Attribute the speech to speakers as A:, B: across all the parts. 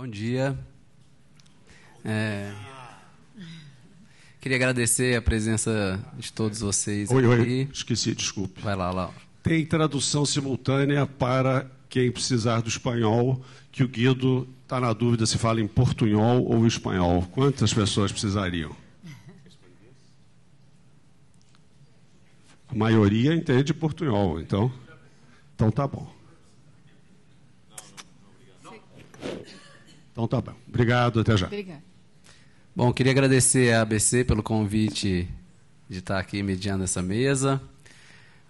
A: Bom dia. Queria agradecer a presença de todos vocês aqui.
B: Oi, esqueci, desculpe.
A: Vai lá, Laura.
B: Tem tradução simultânea para quem precisar do espanhol, que o Guido está na dúvida se fala em portunhol ou espanhol. Quantas pessoas precisariam? A maioria entende portunhol, então tá bom. Então tá bom. Obrigado, até já.
C: Obrigada.
A: Bom, queria agradecer a ABC pelo convite de estar aqui mediando essa mesa.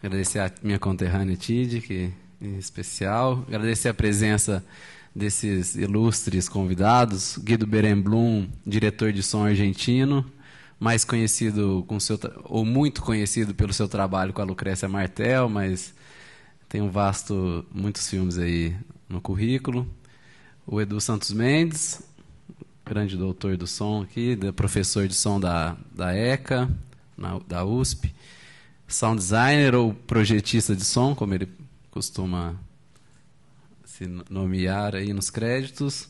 A: Agradecer a minha conterrânea Tid, que em especial. Agradecer a presença desses ilustres convidados. Guido Berenblum, diretor de som argentino, mais conhecido ou muito conhecido pelo seu trabalho com a Lucrécia Martel, mas tem muitos filmes aí no currículo. O Edu Santos Mendes, grande doutor do som aqui, professor de som da ECA, da USP, sound designer ou projetista de som, como ele costuma se nomear aí nos créditos.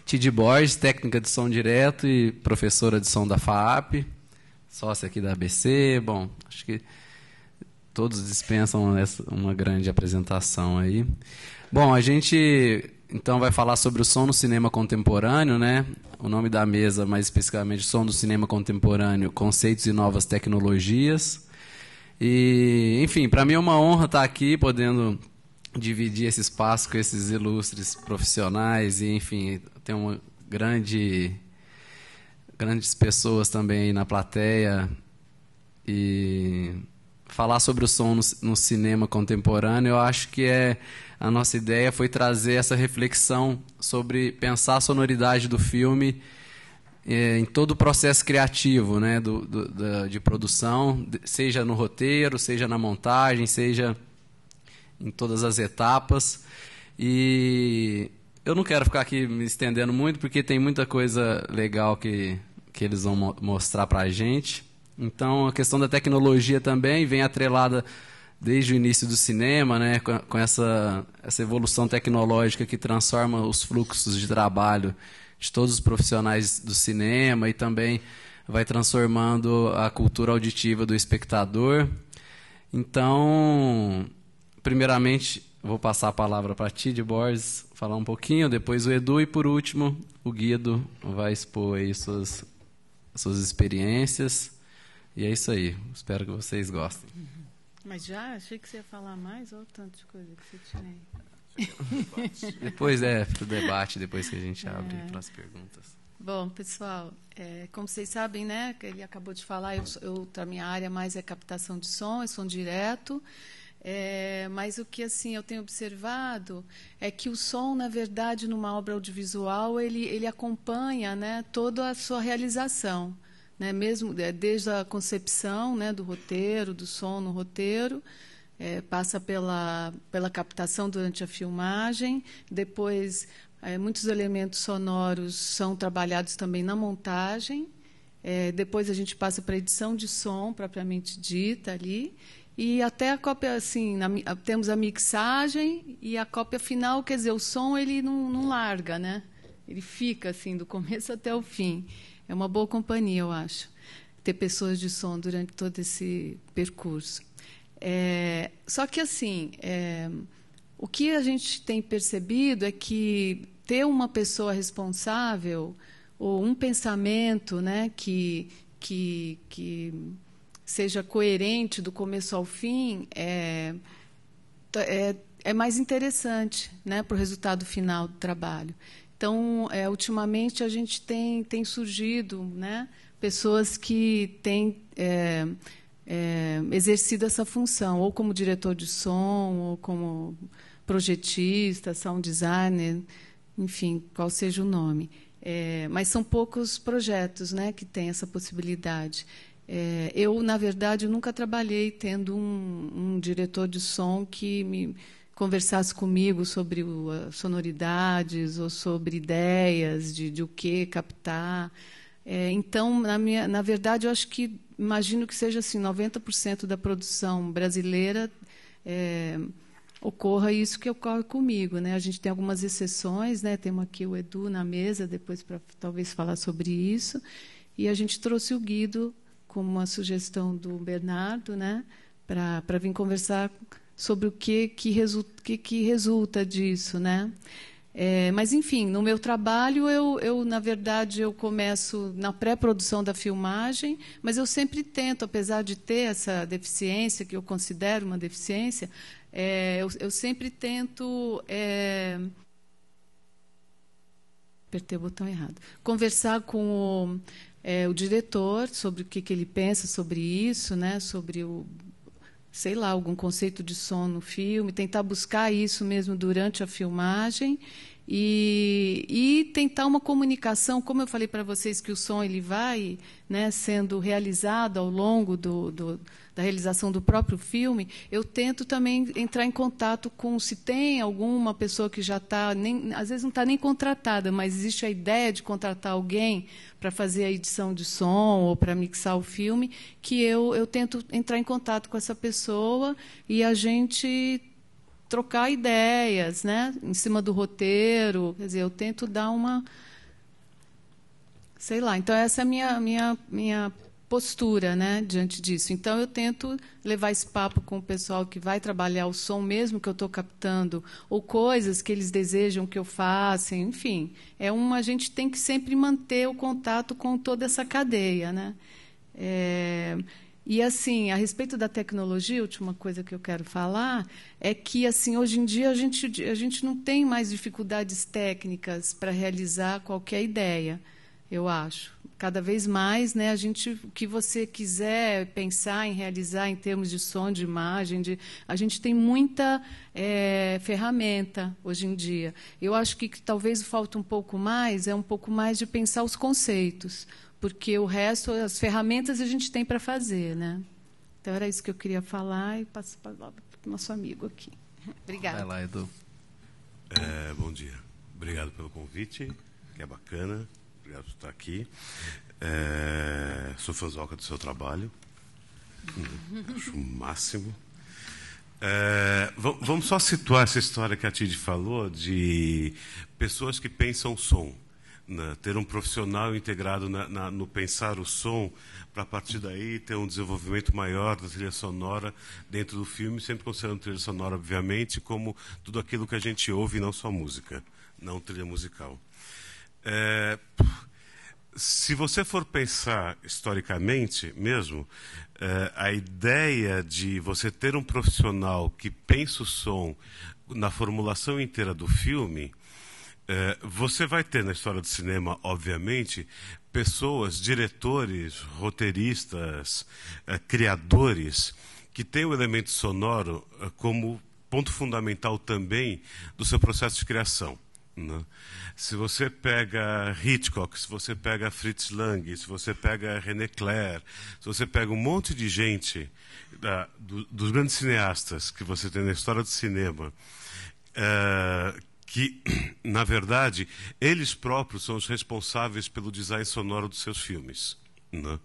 A: Tid Borges, técnica de som direto e professora de som da FAAP, sócia aqui da ABC. Bom, acho que todos dispensam uma grande apresentação aí. Bom, a gente então vai falar sobre o som no cinema contemporâneo, né? O nome da mesa, mais especificamente, Som do Cinema Contemporâneo, Conceitos e Novas Tecnologias. E, enfim, para mim é uma honra estar aqui, podendo dividir esse espaço com esses ilustres profissionais e, enfim, tem grandes pessoas também aí na plateia e falar sobre o som no cinema contemporâneo. Eu acho que a nossa ideia foi trazer essa reflexão sobre pensar a sonoridade do filme em todo o processo criativo, né, de produção, seja no roteiro, seja na montagem, seja em todas as etapas. E eu não quero ficar aqui me estendendo muito, porque tem muita coisa legal que eles vão mostrar para a gente. Então, a questão da tecnologia também vem atrelada desde o início do cinema, né, com essa evolução tecnológica que transforma os fluxos de trabalho de todos os profissionais do cinema e também vai transformando a cultura auditiva do espectador. Então, primeiramente, vou passar a palavra para a Tid Borges falar um pouquinho, depois o Edu e, por último, o Guido vai expor aí suas experiências. E é isso aí. Espero que vocês gostem.
C: Mas já achei que você ia falar mais ou tanto de coisa que você tinha aí.
A: Depois pro debate, depois que a gente abre para as perguntas.
C: Bom, pessoal, como vocês sabem, né, que ele acabou de falar, a minha área mais é captação de som, é som direto. Mas o que assim eu tenho observado é que o som, na verdade, numa obra audiovisual, ele acompanha, né, toda a sua realização. Né, mesmo desde a concepção, né, do roteiro, do som no roteiro, passa pela captação durante a filmagem, depois muitos elementos sonoros são trabalhados também na montagem, depois a gente passa para a edição de som propriamente dita ali, e até a cópia, assim, temos a mixagem e a cópia final, quer dizer, o som ele não larga, né? Ele fica assim do começo até o fim. É uma boa companhia, eu acho, ter pessoas de som durante todo esse percurso. Só que, assim, o que a gente tem percebido é que ter uma pessoa responsável ou um pensamento, né, que seja coerente do começo ao fim é mais interessante, né, para o resultado final do trabalho. Então, ultimamente, a gente tem surgido, né, pessoas que têm exercido essa função, ou como diretor de som, ou como projetista, sound designer, enfim, qual seja o nome. Mas são poucos projetos, né, que têm essa possibilidade. Eu, na verdade, nunca trabalhei tendo um diretor de som que conversasse comigo sobre sonoridades ou sobre ideias de o que captar. Então, na verdade, eu acho que imagino que seja assim, 90% da produção brasileira ocorra isso que ocorre comigo, né? A gente tem algumas exceções, né? Temos aqui o Edu na mesa, depois para talvez falar sobre isso, e a gente trouxe o Guido como uma sugestão do Bernardo, né? Para vir conversar sobre o que resulta disso, né? Mas, enfim, no meu trabalho, na verdade, eu começo na pré-produção da filmagem, mas eu sempre tento, apesar de ter essa deficiência, que eu considero uma deficiência, eu sempre tento... apertei o botão errado. Conversar com o diretor sobre o que ele pensa sobre isso, né? Sobre sei lá, algum conceito de som no filme, tentar buscar isso mesmo durante a filmagem e tentar uma comunicação, como eu falei para vocês que o som ele vai, né, sendo realizado ao longo da realização do próprio filme, eu tento também entrar em contato com se tem alguma pessoa que já está, às vezes não está nem contratada, mas existe a ideia de contratar alguém para fazer a edição de som ou para mixar o filme, que eu tento entrar em contato com essa pessoa e a gente trocar ideias, né, em cima do roteiro. Quer dizer, eu tento dar uma... Sei lá, então essa é a minha postura, né, diante disso. Então, eu tento levar esse papo com o pessoal que vai trabalhar o som mesmo que eu estou captando, ou coisas que eles desejam que eu faça, enfim. A gente tem que sempre manter o contato com toda essa cadeia, né? E, assim, a respeito da tecnologia, a última coisa que eu quero falar é que, assim, hoje em dia, a gente não tem mais dificuldades técnicas para realizar qualquer ideia, eu acho. Cada vez mais, né, o que você quiser pensar em realizar em termos de som, de imagem, a gente tem muita ferramenta hoje em dia. Eu acho que talvez falta um pouco mais de pensar os conceitos, porque o resto, as ferramentas a gente tem para fazer, né? Então, era isso que eu queria falar e passo a palavra para o nosso amigo aqui. Obrigada.
A: Vai lá, Edu.
D: Bom dia. Obrigado pelo convite, que é bacana. Obrigado por estar aqui. Sou fãzoca do seu trabalho. Acho o máximo. Vamos só situar essa história que a Tid falou de pessoas que pensam som. Né? Ter um profissional integrado no pensar o som, para a partir daí ter um desenvolvimento maior da trilha sonora dentro do filme, sempre considerando trilha sonora, obviamente, como tudo aquilo que a gente ouve, não só música, não trilha musical. Se você for pensar historicamente mesmo, a ideia de você ter um profissional que pensa o som na formulação inteira do filme, você vai ter na história do cinema, obviamente, pessoas, diretores, roteiristas, criadores, que têm o elemento sonoro como ponto fundamental também do seu processo de criação. Né? Se você pega Hitchcock, se você pega Fritz Lang, se você pega René Clair, se você pega um monte de gente dos grandes cineastas que você tem na história do cinema, que, na verdade, eles próprios são os responsáveis pelo design sonoro dos seus filmes. Né?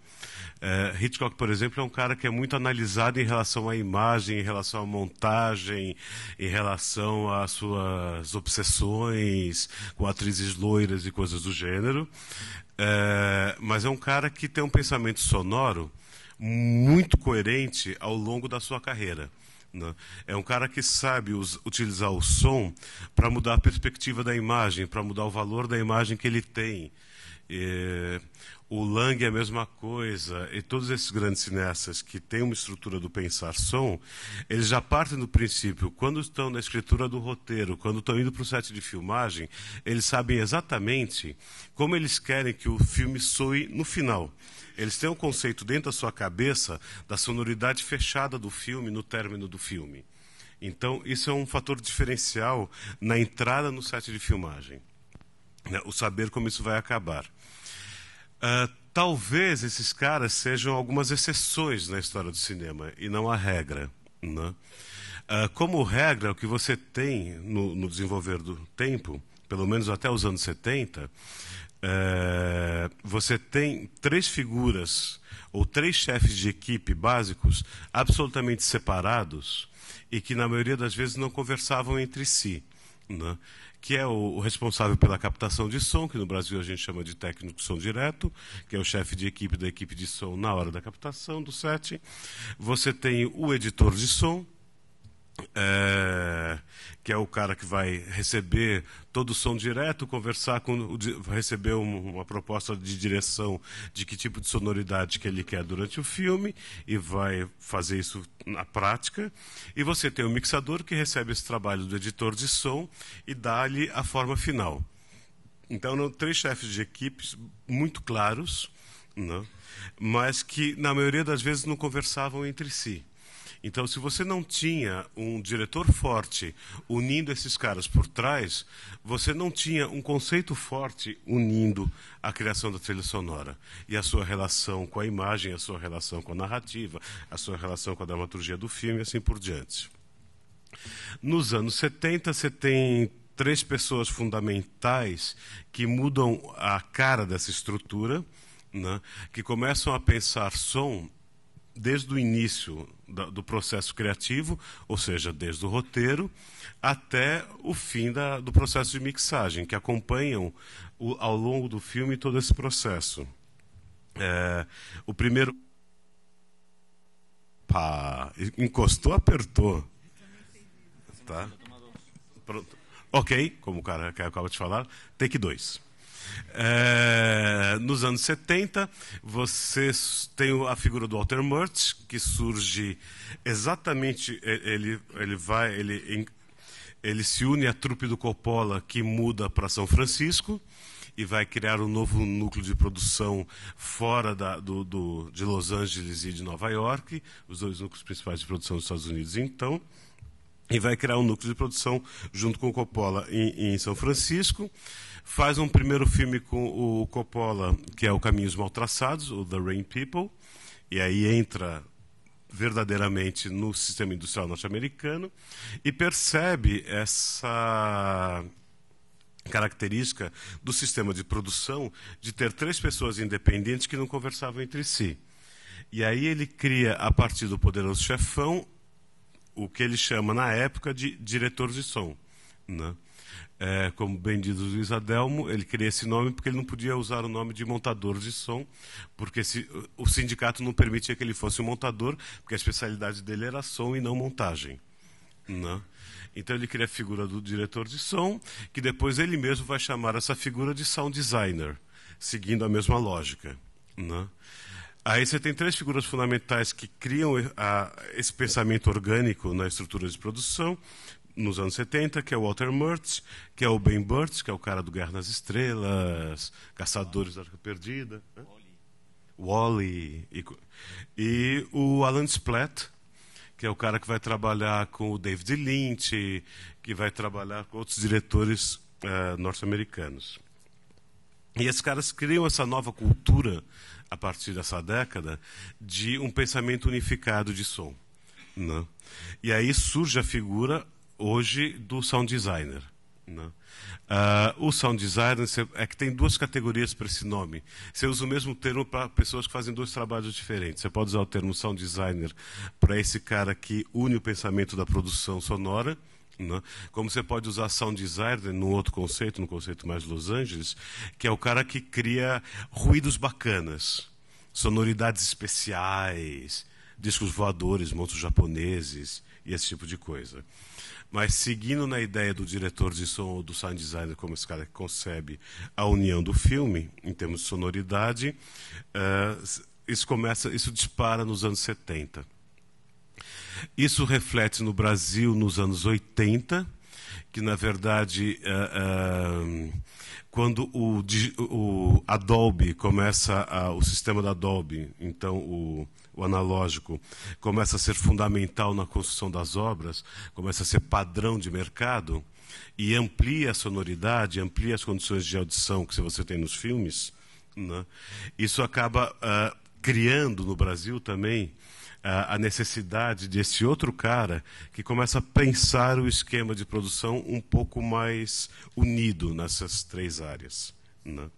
D: Hitchcock, por exemplo, é um cara que é muito analisado em relação à imagem, em relação à montagem, em relação às suas obsessões com atrizes loiras e coisas do gênero. Mas é um cara que tem um pensamento sonoro muito coerente ao longo da sua carreira. Né? É um cara que sabe utilizar o som para mudar a perspectiva da imagem, para mudar o valor da imagem que ele tem. O Lang é a mesma coisa, e todos esses grandes cineastas que têm uma estrutura do pensar som, eles já partem do princípio, quando estão na escritura do roteiro, quando estão indo para o set de filmagem, eles sabem exatamente como eles querem que o filme soe no final. Eles têm um conceito dentro da sua cabeça da sonoridade fechada do filme no término do filme. Então, isso é um fator diferencial na entrada no set de filmagem, né? O saber como isso vai acabar. Talvez esses caras sejam algumas exceções na história do cinema e não a regra. Né? Como regra, o que você tem no desenvolver do tempo, pelo menos até os anos 70, você tem 3 figuras ou 3 chefes de equipe básicos absolutamente separados e que, na maioria das vezes, não conversavam entre si, né? Que é o responsável pela captação de som, que no Brasil a gente chama de técnico de som direto, que é o chefe de equipe da equipe de som na hora da captação do set. Você tem o editor de som, que é o cara que vai receber todo o som direto, conversar com, receber uma proposta de direção de que tipo de sonoridade que ele quer durante o filme e vai fazer isso na prática. E você tem o mixador que recebe esse trabalho do editor de som e dá-lhe a forma final. Então, 3 chefes de equipes muito claros, né? Mas que, na maioria das vezes, não conversavam entre si. Então, se você não tinha um diretor forte unindo esses caras por trás, você não tinha um conceito forte unindo a criação da trilha sonora. E a sua relação com a imagem, a sua relação com a narrativa, a sua relação com a dramaturgia do filme e assim por diante. Nos anos 70, você tem 3 pessoas fundamentais que mudam a cara dessa estrutura, né, que começam a pensar som desde o início do processo criativo, ou seja, desde o roteiro, até o fim do processo de mixagem, que acompanham ao longo do filme todo esse processo. O primeiro... Pá, encostou, apertou. Tá? Pronto. Ok, como o cara que acaba de falar, take 2. Nos anos 70, você tem a figura do Walter Murch, que surge exatamente, ele se une à trupe do Coppola, que muda para São Francisco e vai criar um novo núcleo de produção fora de Los Angeles e de Nova York, os 2 núcleos principais de produção dos Estados Unidos, então, e vai criar um núcleo de produção junto com o Coppola em São Francisco. Faz um primeiro filme com o Coppola, que é o Caminhos Mal Traçados, o The Rain People, e aí entra verdadeiramente no sistema industrial norte-americano e percebe essa característica do sistema de produção de ter 3 pessoas independentes que não conversavam entre si. E aí ele cria, a partir do Poderoso Chefão, o que ele chama na época de diretor de som, né? Como bem diz o Luiz Adelmo, ele queria esse nome porque ele não podia usar o nome de montador de som, porque o sindicato não permitia que ele fosse um montador, porque a especialidade dele era som e não montagem, né? Então ele cria a figura do diretor de som, que depois ele mesmo vai chamar essa figura de sound designer, seguindo a mesma lógica, né? Aí você tem 3 figuras fundamentais que criam esse pensamento orgânico na estrutura de produção, nos anos 70, que é o Walter Murch, que é o Ben Burtt, que é o cara do Guerra nas Estrelas, Caçadores da Arca Perdida, né? Wall-E, e o Alan Splatt, que é o cara que vai trabalhar com o David Lynch, que vai trabalhar com outros diretores norte-americanos. E esses caras criam essa nova cultura, a partir dessa década, de um pensamento unificado de som, né? E aí surge a figura, hoje, do sound designer, né? O sound designer é que tem 2 categorias para esse nome. Você usa o mesmo termo para pessoas que fazem 2 trabalhos diferentes. Você pode usar o termo sound designer para esse cara que une o pensamento da produção sonora, né? Como você pode usar sound designer num outro conceito, no conceito mais Los Angeles, que é o cara que cria ruídos bacanas, sonoridades especiais, discos voadores, monstros japoneses e esse tipo de coisa. Mas seguindo na ideia do diretor de som ou do sound designer, como esse cara que concebe a união do filme, em termos de sonoridade, isso dispara nos anos 70. Isso reflete no Brasil nos anos 80, que, na verdade, quando o Adobe começa, o sistema da Adobe, então o analógico, começa a ser fundamental na construção das obras, começa a ser padrão de mercado e amplia a sonoridade, amplia as condições de audição que você tem nos filmes, né? Isso acaba criando no Brasil também a necessidade desse outro cara que começa a pensar o esquema de produção um pouco mais unido nessas 3 áreas, né?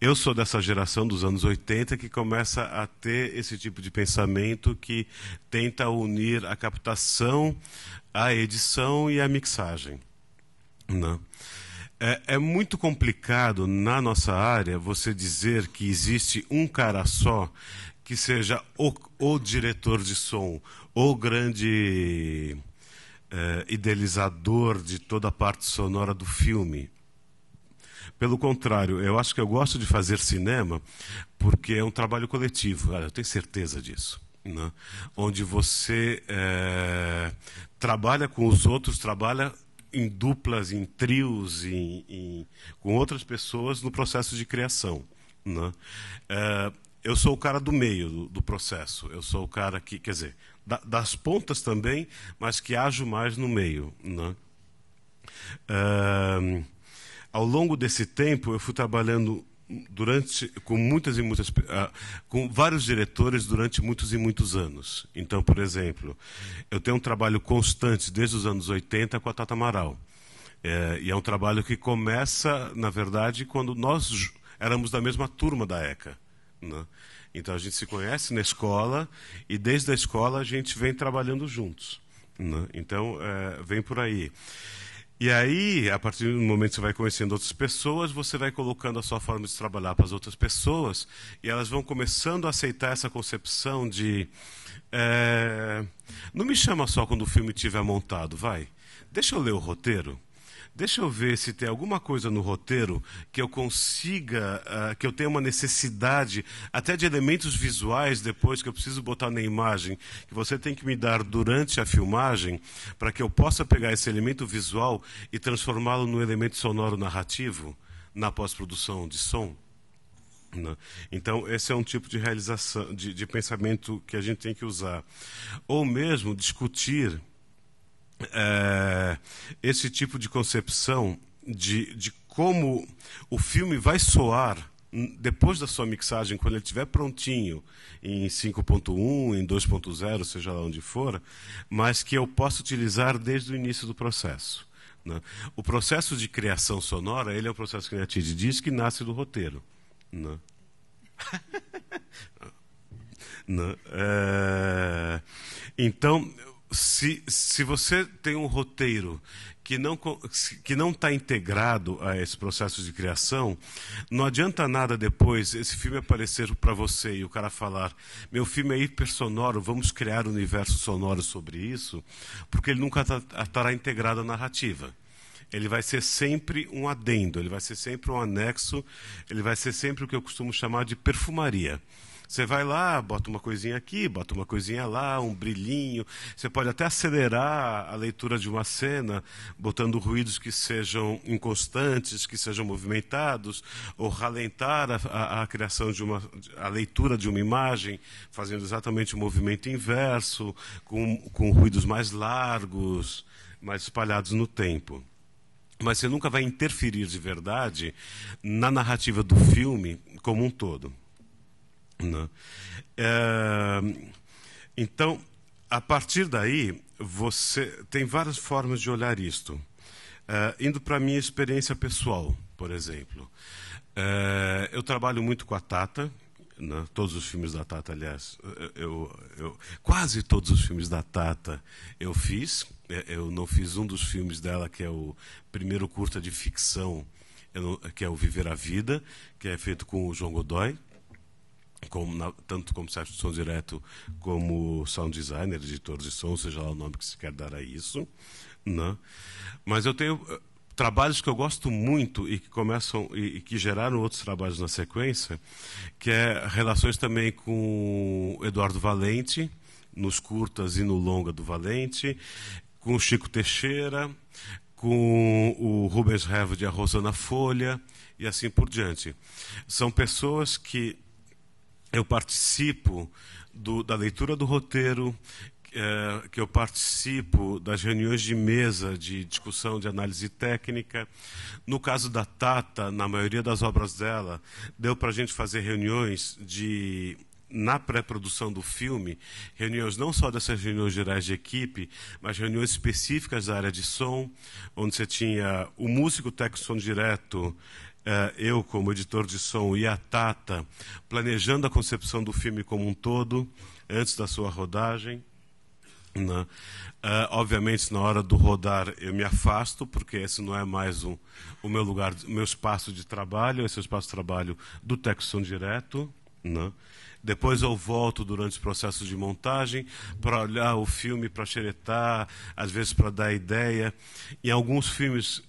D: Eu sou dessa geração dos anos 80 que começa a ter esse tipo de pensamento que tenta unir a captação, a edição e a mixagem, né? É muito complicado na nossa área você dizer que existe um cara só que seja o diretor de som, o grande idealizador de toda a parte sonora do filme. Pelo contrário, eu acho que eu gosto de fazer cinema porque é um trabalho coletivo, eu tenho certeza disso, né? Onde você trabalha com os outros, trabalha em duplas, em trios, com outras pessoas no processo de criação, né? Eu sou o cara do meio do processo, eu sou o cara que, quer dizer, das pontas também, mas que ajo mais no meio, né? Ao longo desse tempo, eu fui trabalhando com vários diretores durante muitos e muitos anos. Então, por exemplo, eu tenho um trabalho constante desde os anos 80 com a Tata Amaral. E é um trabalho que começa, na verdade, quando nós éramos da mesma turma da ECA, né? Então a gente se conhece na escola e desde a escola a gente vem trabalhando juntos, né? Então vem por aí. E aí, a partir do momento que você vai conhecendo outras pessoas, você vai colocando a sua forma de trabalhar para as outras pessoas e elas vão começando a aceitar essa concepção de não me chama só quando o filme estiver montado, vai. Deixa eu ler o roteiro. Deixa eu ver se tem alguma coisa no roteiro que eu consiga, que eu tenha uma necessidade, até de elementos visuais depois que eu preciso botar na imagem, que você tem que me dar durante a filmagem, para que eu possa pegar esse elemento visual e transformá-lo num elemento sonoro narrativo na pós-produção de som. Né? Então, esse é um tipo de realização, de pensamento que a gente tem que usar. Ou mesmo discutir esse tipo de concepção de como o filme vai soar depois da sua mixagem, quando ele estiver prontinho em 5.1, em 2.0, seja lá onde for, mas que eu possa utilizar desde o início do processo, né? O processo de criação sonora, ele é um processo que a Tid diz que nasce do roteiro, né? Né? Então, se você tem um roteiro que não está integrado a esse processo de criação, não adianta nada depois esse filme aparecer para você e o cara falar: meu filme é hipersonoro, vamos criar um universo sonoro sobre isso, porque ele nunca estará integrado à narrativa. Ele vai ser sempre um adendo, ele vai ser sempre um anexo, ele vai ser sempre o que eu costumo chamar de perfumaria. Você vai lá, bota uma coisinha aqui, bota uma coisinha lá, um brilhinho. Você pode até acelerar a leitura de uma cena, botando ruídos que sejam inconstantes, que sejam movimentados, ou ralentar a criação a leitura de uma imagem, fazendo exatamente o movimento inverso, com ruídos mais largos, mais espalhados no tempo. Mas você nunca vai interferir de verdade na narrativa do filme como um todo. Não. Então, a partir daí, você tem várias formas de olhar isto. Indo para a minha experiência pessoal, por exemplo. Eu trabalho muito com a Tata, né? Todos os filmes da Tata, aliás, quase todos os filmes da Tata eu fiz. Eu não fiz um dos filmes dela, que é o primeiro curta de ficção, que é o Viver a Vida, que é feito com o João Godoy, tanto como chefe de som direto, como sound designer, editor de som, seja lá o nome que se quer dar a isso, né? Mas eu tenho trabalhos que eu gosto muito e que começam e que geraram outros trabalhos na sequência, que é relações também com Eduardo Valente, nos curtas e no longa do Valente, com o Chico Teixeira, com o Rubens Heavy e a Rosana Folha, e assim por diante. São pessoas que eu participo da leitura do roteiro, que eu participo das reuniões de mesa de discussão de análise técnica. No caso da Tata, na maioria das obras dela, deu para a gente fazer reuniões na pré-produção do filme, reuniões não só dessas reuniões gerais de equipe, mas reuniões específicas da área de som, onde você tinha o músico técnico som direto, eu como editor de som e a Tata planejando a concepção do filme como um todo, antes da sua rodagem. Né? Obviamente, na hora do rodar, eu me afasto, porque esse não é mais o meu lugar, o meu espaço de trabalho, esse é o espaço de trabalho do Texto Direto. Né? Depois eu volto durante os processos de montagem para olhar o filme, para xeretar, às vezes para dar ideia. Em alguns filmes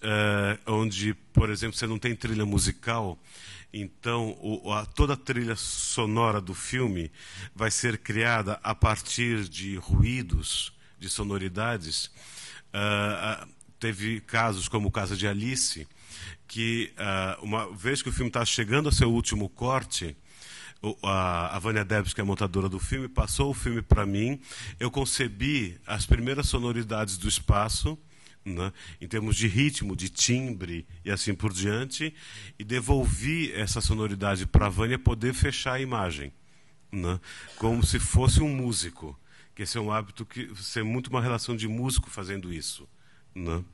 D: onde, por exemplo, você não tem trilha musical, então toda a trilha sonora do filme vai ser criada a partir de ruídos, de sonoridades. Teve casos como o caso de Alice, que uma vez que o filme está chegando ao seu último corte, a Vânia Debs, que é a montadora do filme, passou o filme para mim. Eu concebi as primeiras sonoridades do espaço, né, em termos de ritmo, de timbre e assim por diante, e devolvi essa sonoridade para a Vânia poder fechar a imagem, né, como se fosse um músico, que esse é um hábito que você é muito uma relação de músico fazendo isso, né.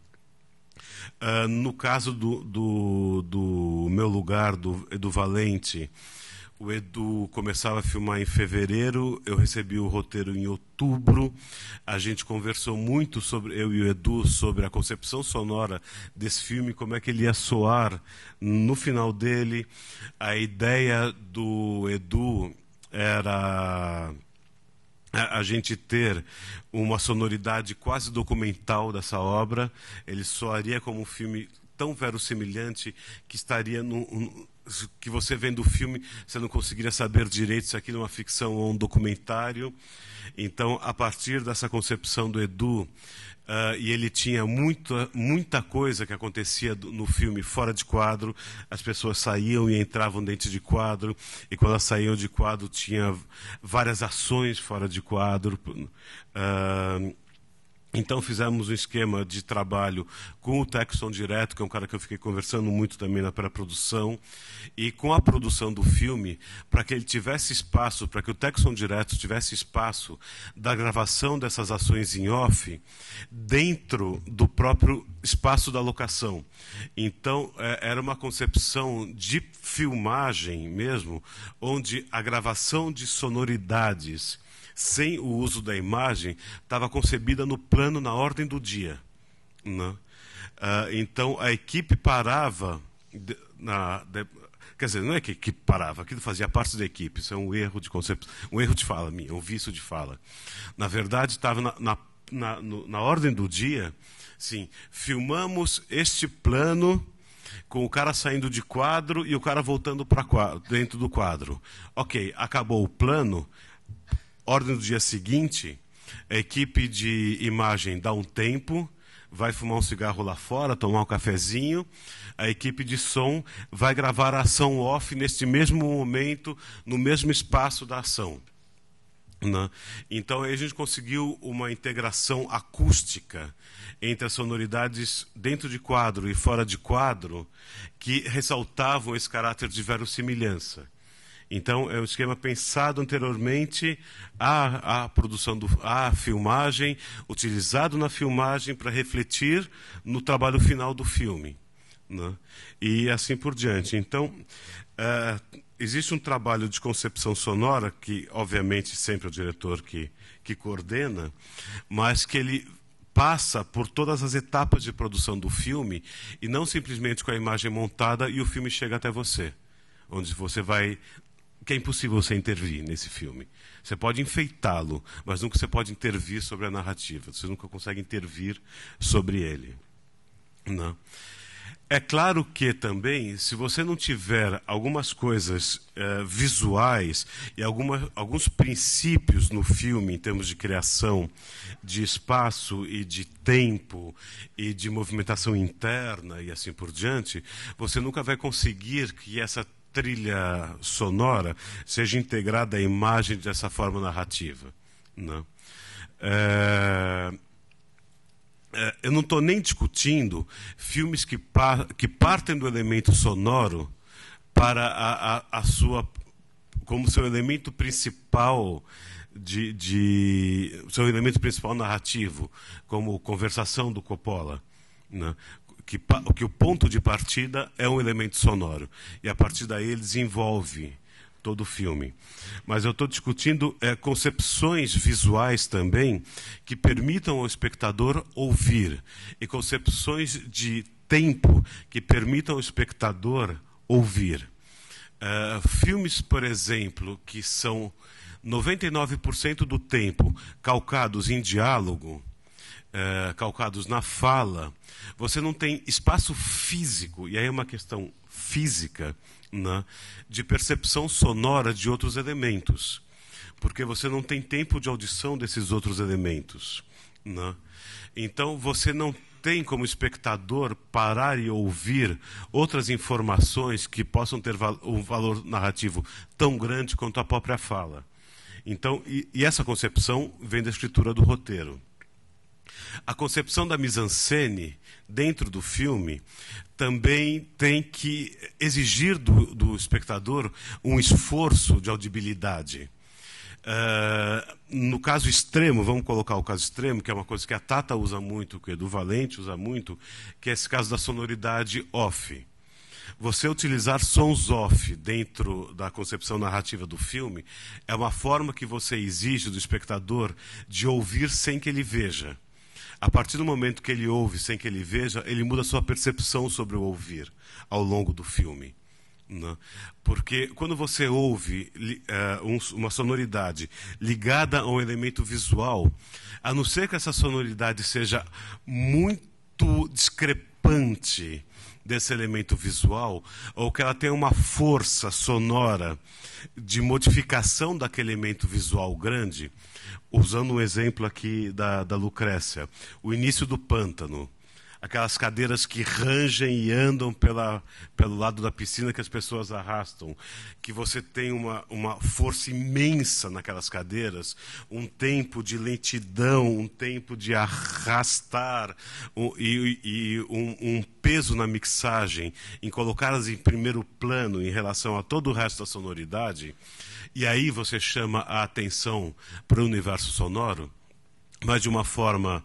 D: No caso do meu lugar, do Valente, o Edu começava a filmar em fevereiro, eu recebi o roteiro em outubro. A gente conversou muito, eu e o Edu, sobre a concepção sonora desse filme, como é que ele ia soar no final dele. A ideia do Edu era a gente ter uma sonoridade quase documental dessa obra. Ele soaria como um filme tão verossimilhante que estaria que você vendo o filme, você não conseguiria saber direito se aquilo é uma ficção ou um documentário. Então, a partir dessa concepção do Edu, e ele tinha muita coisa que acontecia no filme fora de quadro, as pessoas saíam e entravam dentro de quadro, e quando elas saíam de quadro tinha várias ações fora de quadro. Então fizemos um esquema de trabalho com o Texton Direto, que é um cara que eu fiquei conversando muito também na pré-produção, e com a produção do filme, para que ele tivesse espaço, para que o Texton Direto tivesse espaço da gravação dessas ações em off dentro do próprio espaço da locação. Então era uma concepção de filmagem mesmo, onde a gravação de sonoridades sem o uso da imagem, estava concebida no plano, na ordem do dia. Né? Então, a equipe parava... quer dizer, não é que a equipe parava, aquilo fazia parte da equipe. Isso é um erro de concepção, um erro de fala minha, um vício de fala. Na verdade, estava na ordem do dia, sim, filmamos este plano com o cara saindo de quadro e o cara voltando para dentro do quadro. Ok, acabou o plano... Ordem do dia seguinte, a equipe de imagem dá um tempo, vai fumar um cigarro lá fora, tomar um cafezinho. A equipe de som vai gravar a ação off neste mesmo momento, no mesmo espaço da ação. Né? Então, aí a gente conseguiu uma integração acústica entre as sonoridades dentro de quadro e fora de quadro que ressaltavam esse caráter de verossimilhança. Então, é um esquema pensado anteriormente à produção, à filmagem, utilizado na filmagem para refletir no trabalho final do filme. Né? E assim por diante. Então, existe um trabalho de concepção sonora, que obviamente sempre é o diretor que coordena, mas que ele passa por todas as etapas de produção do filme, e não simplesmente com a imagem montada e o filme chega até você. Onde você vai... que é impossível você intervir nesse filme. Você pode enfeitá-lo, mas nunca você pode intervir sobre a narrativa. Você nunca consegue intervir sobre ele. Não. É claro que também, se você não tiver algumas coisas visuais e alguns princípios no filme, em termos de criação, de espaço e de tempo e de movimentação interna e assim por diante, você nunca vai conseguir que essa trilha sonora seja integrada à imagem dessa forma narrativa. Não? Eu não estou nem discutindo filmes que partem do elemento sonoro para a sua, como seu elemento principal seu elemento principal narrativo, como Conversação do Coppola, né? que o ponto de partida é um elemento sonoro. E a partir daí ele desenvolve todo o filme. Mas eu estou discutindo concepções visuais também que permitam ao espectador ouvir. E concepções de tempo que permitam ao espectador ouvir. Filmes, por exemplo, que são 99% do tempo calcados em diálogo, calcados na fala, você não tem espaço físico, e aí é uma questão física, né, de percepção sonora de outros elementos, porque você não tem tempo de audição desses outros elementos, né? Então você não tem como espectador parar e ouvir outras informações que possam ter um valor narrativo tão grande quanto a própria fala. Então, e essa concepção vem da escritura do roteiro. A concepção da mise-en-scène dentro do filme também tem que exigir do espectador um esforço de audibilidade. No caso extremo, vamos colocar o caso extremo, que é uma coisa que a Tata usa muito, que o Edu Valente usa muito, que é esse caso da sonoridade off. Você utilizar sons off dentro da concepção narrativa do filme é uma forma que você exige do espectador de ouvir sem que ele veja. A partir do momento que ele ouve sem que ele veja, ele muda a sua percepção sobre o ouvir ao longo do filme. Né? Porque quando você ouve uma sonoridade ligada a um elemento visual, a não ser que essa sonoridade seja muito discrepante desse elemento visual, ou que ela tenha uma força sonora de modificação daquele elemento visual grande, usando um exemplo aqui da Lucrécia, o início do pântano. Aquelas cadeiras que rangem e andam pelo lado da piscina que as pessoas arrastam, que você tem uma força imensa naquelas cadeiras, um tempo de lentidão, um tempo de arrastar e um peso na mixagem, em colocá-las em primeiro plano em relação a todo o resto da sonoridade, e aí você chama a atenção para o universo sonoro, mas de uma forma...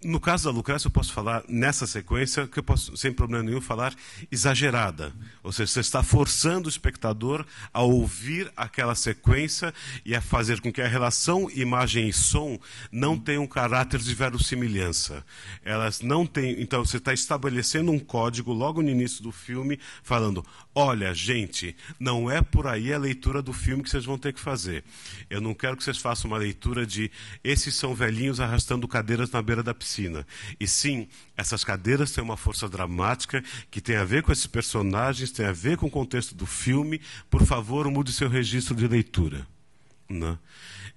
D: no caso da Lucrécia, eu posso falar nessa sequência, que eu posso, sem problema nenhum, falar exagerada. Ou seja, você está forçando o espectador a ouvir aquela sequência e a fazer com que a relação imagem e som não tenha um caráter de verossimilhança. Elas não têm... Então, você está estabelecendo um código logo no início do filme, falando, olha, gente, não é por aí a leitura do filme que vocês vão ter que fazer. Eu não quero que vocês façam uma leitura de esses são velhinhos arrastando cadeiras na beira da piscina. E sim, essas cadeiras têm uma força dramática que tem a ver com esses personagens, tem a ver com o contexto do filme. Por favor, mude seu registro de leitura. Né?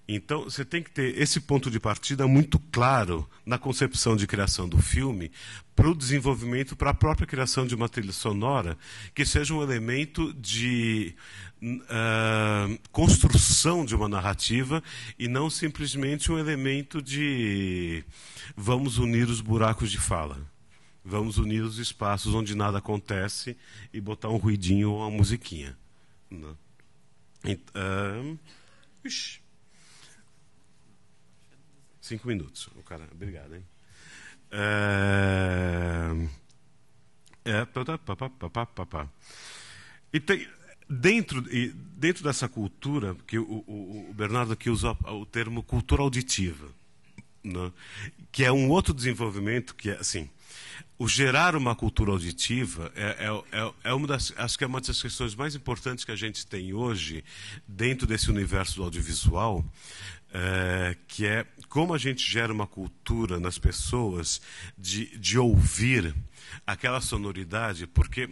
D: Então, você tem que ter esse ponto de partida muito claro na concepção de criação do filme, para o desenvolvimento, para a própria criação de uma trilha sonora, que seja um elemento de construção de uma narrativa e não simplesmente um elemento de vamos unir os buracos de fala. Vamos unir os espaços onde nada acontece e botar um ruidinho ou uma musiquinha. Né? Então, 5 minutos. O cara, obrigado, hein? E tem, dentro dessa cultura, que o Bernardo aqui usa o termo cultura auditiva, né? Que é um outro desenvolvimento que é assim, o gerar uma cultura auditiva acho que é uma das questões mais importantes que a gente tem hoje dentro desse universo do audiovisual, que é como a gente gera uma cultura nas pessoas de ouvir aquela sonoridade, porque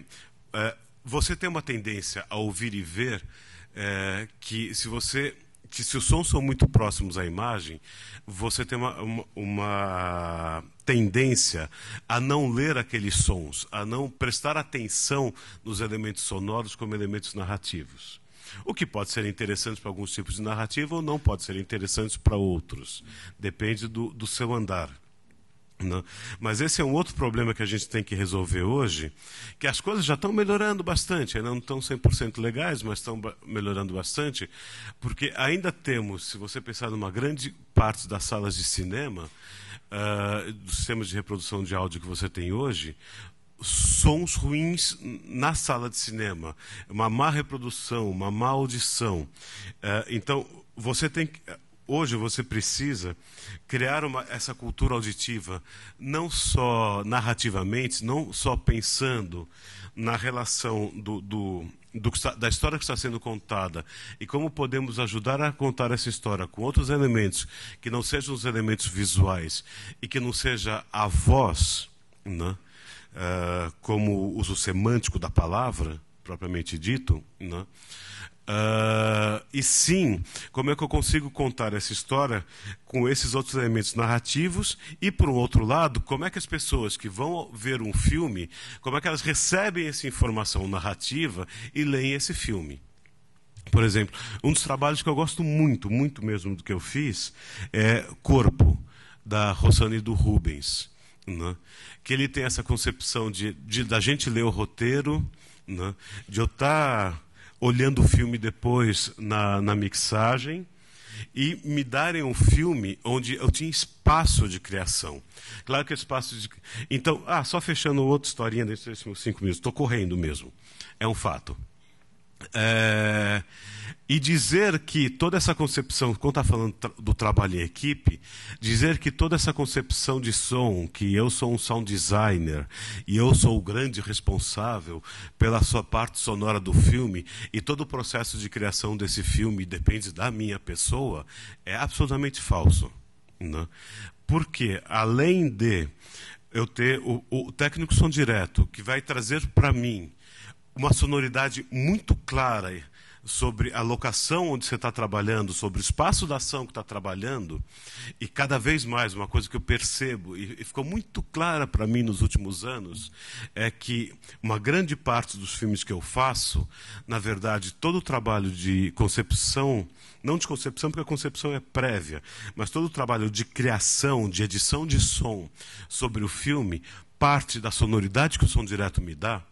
D: você tem uma tendência a ouvir e ver que se os sons são muito próximos à imagem, você tem uma tendência a não ler aqueles sons, a não prestar atenção nos elementos sonoros como elementos narrativos. O que pode ser interessante para alguns tipos de narrativa ou não pode ser interessante para outros. Depende do seu andar. Não. Mas esse é um outro problema que a gente tem que resolver hoje, que as coisas já estão melhorando bastante, ainda não estão 100% legais, mas estão melhorando bastante, porque ainda temos, se você pensar numa grande parte das salas de cinema, dos sistemas de reprodução de áudio que você tem hoje, sons ruins na sala de cinema, uma má reprodução, uma má audição. Então, hoje você precisa criar essa cultura auditiva, não só narrativamente, não só pensando na relação da história que está sendo contada e como podemos ajudar a contar essa história com outros elementos que não sejam os elementos visuais e que não seja a voz, né? Como o uso semântico da palavra, propriamente dito, né? E sim, como é que eu consigo contar essa história com esses outros elementos narrativos e, por um outro lado, como é que as pessoas que vão ver um filme, como é que elas recebem essa informação narrativa e leem esse filme. Por exemplo, um dos trabalhos que eu gosto muito, muito mesmo do que eu fiz é Corpo, da Rossana e do Rubens, né? Que ele tem essa concepção da gente ler o roteiro, né? De eu estar olhando o filme depois na mixagem e me darem um filme onde eu tinha espaço de criação. Claro que espaço de... Então, só fechando outra historinha desses 5 minutos, estou correndo mesmo, é um fato. E dizer que toda essa concepção, quando está falando do trabalho em equipe, dizer que toda essa concepção de som, que eu sou um sound designer e eu sou o grande responsável pela sua parte sonora do filme e todo o processo de criação desse filme depende da minha pessoa, é absolutamente falso, né? Porque, além de eu ter o técnico som direto, que vai trazer para mim uma sonoridade muito clara sobre a locação onde você está trabalhando, sobre o espaço da ação que está trabalhando, e cada vez mais, uma coisa que eu percebo, e ficou muito clara para mim nos últimos anos, é que uma grande parte dos filmes que eu faço, na verdade, todo o trabalho de concepção, não de concepção, porque a concepção é prévia, mas todo o trabalho de criação, de edição de som sobre o filme, parte da sonoridade que o som direto me dá,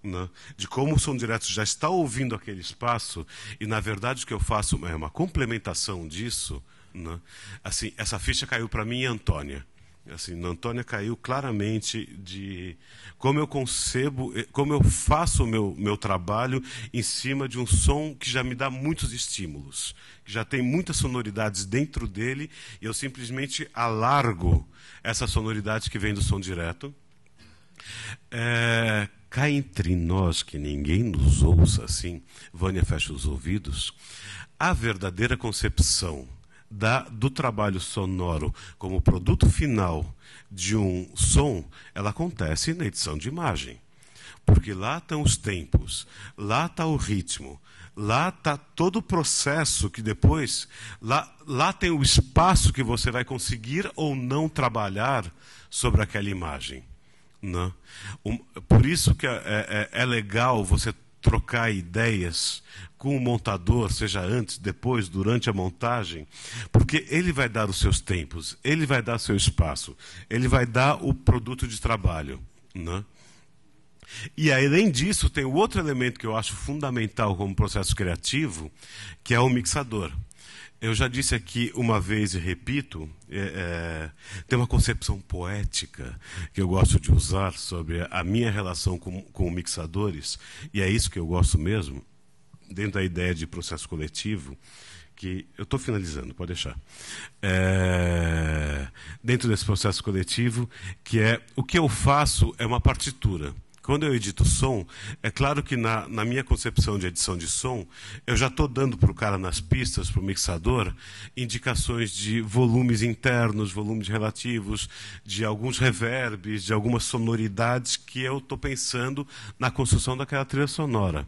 D: né? De como o som direto já está ouvindo aquele espaço e, na verdade, o que eu faço é uma complementação disso, né? Assim, essa ficha caiu para mim e Antônia. Assim, na Antônia caiu claramente de como eu concebo, como eu faço o meu trabalho em cima de um som que já me dá muitos estímulos, que já tem muitas sonoridades dentro dele e eu simplesmente alargo essa sonoridade que vem do som direto. Cá entre nós, que ninguém nos ouça assim, Vânia fecha os ouvidos, a verdadeira concepção do trabalho sonoro como produto final de um som, ela acontece na edição de imagem. Porque lá estão os tempos, lá está o ritmo, lá está todo o processo que depois, lá tem o espaço que você vai conseguir ou não trabalhar sobre aquela imagem. Não. Por isso que é legal você trocar ideias com o montador, seja antes, depois, durante a montagem, porque ele vai dar os seus tempos, ele vai dar seu espaço, ele vai dar o produto de trabalho, não? E além disso, tem o outro elemento que eu acho fundamental como processo criativo, que é o mixador. Eu já disse aqui uma vez e repito, tem uma concepção poética que eu gosto de usar sobre a minha relação com mixadores, e é isso que eu gosto mesmo, dentro da ideia de processo coletivo, que eu estou finalizando, pode deixar. Dentro desse processo coletivo, que é o que eu faço é uma partitura. Quando eu edito som, é claro que na minha concepção de edição de som, eu já estou dando para o cara nas pistas, para o mixador, indicações de volumes internos, volumes relativos, de alguns reverbs, de algumas sonoridades que eu estou pensando na construção daquela trilha sonora.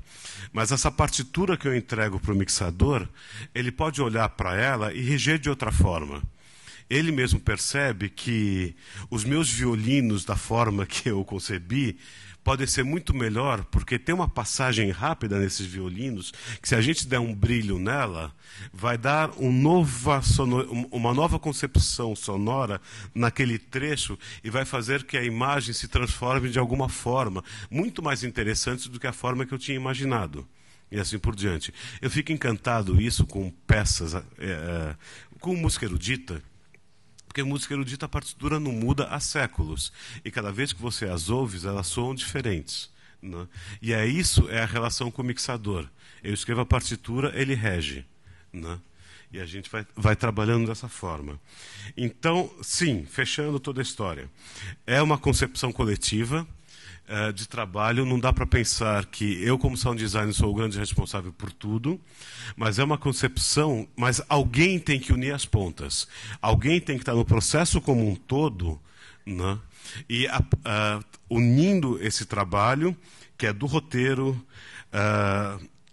D: Mas essa partitura que eu entrego para o mixador, ele pode olhar para ela e reger de outra forma. Ele mesmo percebe que os meus violinos, da forma que eu concebi, pode ser muito melhor, porque tem uma passagem rápida nesses violinos, que se a gente der um brilho nela, vai dar uma nova concepção sonora naquele trecho e vai fazer que a imagem se transforme de alguma forma, muito mais interessante do que a forma que eu tinha imaginado. E assim por diante. Eu fico encantado isso com peças, com música erudita, Porque música erudita, a partitura não muda há séculos. E cada vez que você as ouve, elas soam diferentes. Né? E isso é a relação com o mixador. Eu escrevo a partitura, ele rege. Né? E a gente vai trabalhando dessa forma. Então, sim, fechando toda a história. É uma concepção coletiva de trabalho. Não dá para pensar que eu, como sound designer, sou o grande responsável por tudo, mas é uma concepção, mas alguém tem que unir as pontas. Alguém tem que estar no processo como um todo, né? E unindo esse trabalho, que é do roteiro,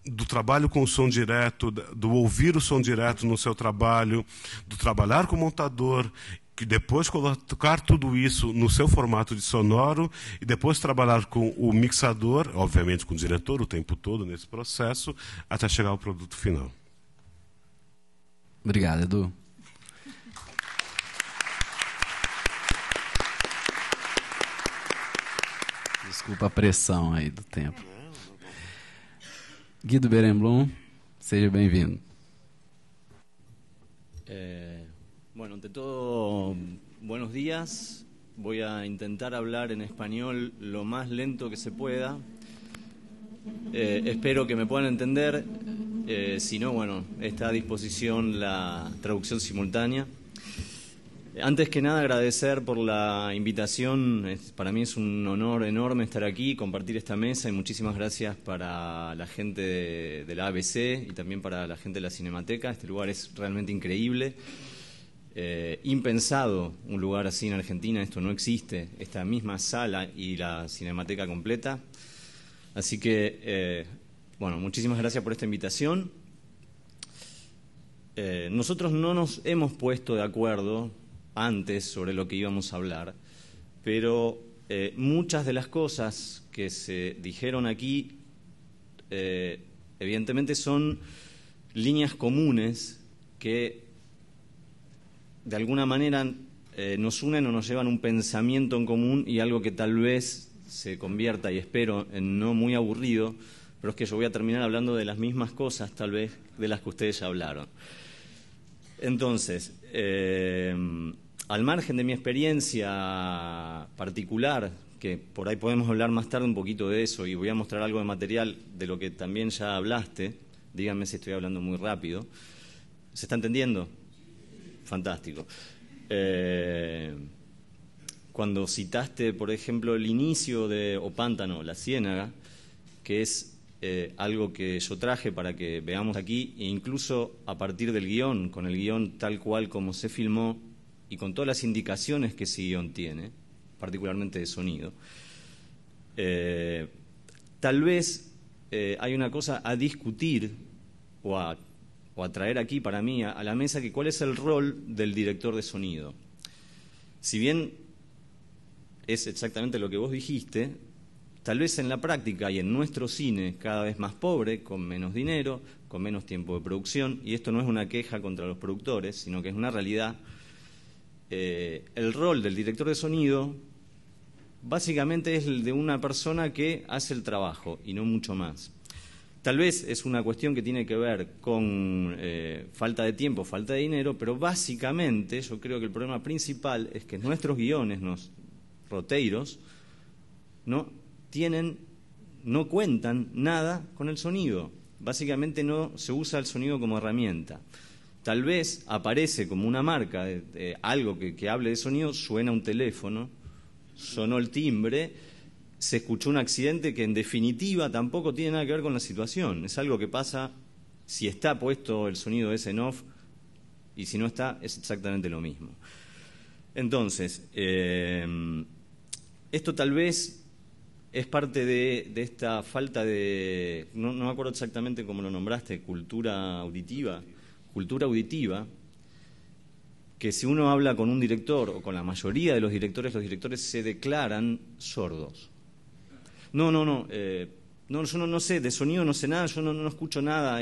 D: do trabalho com o som direto, do ouvir o som direto no seu trabalho, do trabalhar com o montador, que depois colocar tudo isso no seu formato de sonoro e depois trabalhar com o mixador, obviamente com o diretor o tempo todo nesse processo, até chegar ao produto final.
A: Obrigado, Edu. Desculpa a pressão aí do tempo. Guido Berenblum, seja bem-vindo.
E: Bueno, ante todo, buenos días. Voy a intentar hablar en español lo más lento que se pueda. Espero que me puedan entender. Si no, bueno, está a disposición la traducción simultánea. Antes que nada, agradecer por la invitación. Para mí es un honor enorme estar aquí, compartir esta mesa, y muchísimas gracias para la gente de la ABC y también para la gente de la Cinemateca. Este lugar es realmente increíble. Impensado un lugar así en Argentina, esto no existe, esta misma sala y la Cinemateca completa. Así que, bueno, muchísimas gracias por esta invitación. Nosotros no nos hemos puesto de acuerdo antes sobre lo que íbamos a hablar, pero muchas de las cosas que se dijeron aquí evidentemente son líneas comunes que de alguna manera nos unen o nos llevan un pensamiento en común y algo que tal vez se convierta, y espero, en no muy aburrido, pero es que yo voy a terminar hablando de las mismas cosas tal vez de las que ustedes ya hablaron. Entonces, al margen de mi experiencia particular, que por ahí podemos hablar más tarde un poquito de eso, y voy a mostrar algo de material de lo que también ya hablaste, díganme si estoy hablando muy rápido. ¿Se está entendiendo? Fantástico. Cuando citaste, por ejemplo, el inicio de Opántano, La Ciénaga, que es algo que yo traje para que veamos aquí, e incluso a partir del guión, con el guión tal cual como se filmó y con todas las indicaciones que ese guión tiene, particularmente de sonido, tal vez hay una cosa a discutir o a traer aquí para mí a la mesa, que cuál es el rol del director de sonido. Si bien es exactamente lo que vos dijiste, tal vez en la práctica y en nuestro cine cada vez más pobre, con menos dinero, con menos tiempo de producción, y esto no es una queja contra los productores, sino que es una realidad, el rol del director de sonido básicamente es el de una persona que hace el trabajo y no mucho más. Tal vez es una cuestión que tiene que ver con falta de tiempo, falta de dinero, pero básicamente yo creo que el problema principal es que nuestros guiones, los roteiros, no cuentan nada con el sonido. Básicamente no se usa el sonido como herramienta. Tal vez aparece como una marca de algo que hable de sonido, suena un teléfono, sonó el timbre, se escuchó un accidente que en definitiva tampoco tiene nada que ver con la situación. Es algo que pasa si está puesto el sonido ese en off, y si no está, es exactamente lo mismo. Entonces, esto tal vez es parte de esta falta de, no me acuerdo exactamente cómo lo nombraste, cultura auditiva, que si uno habla con un director o con la mayoría de los directores se declaran sordos. Yo no sé, de sonido no sé nada, yo no escucho nada,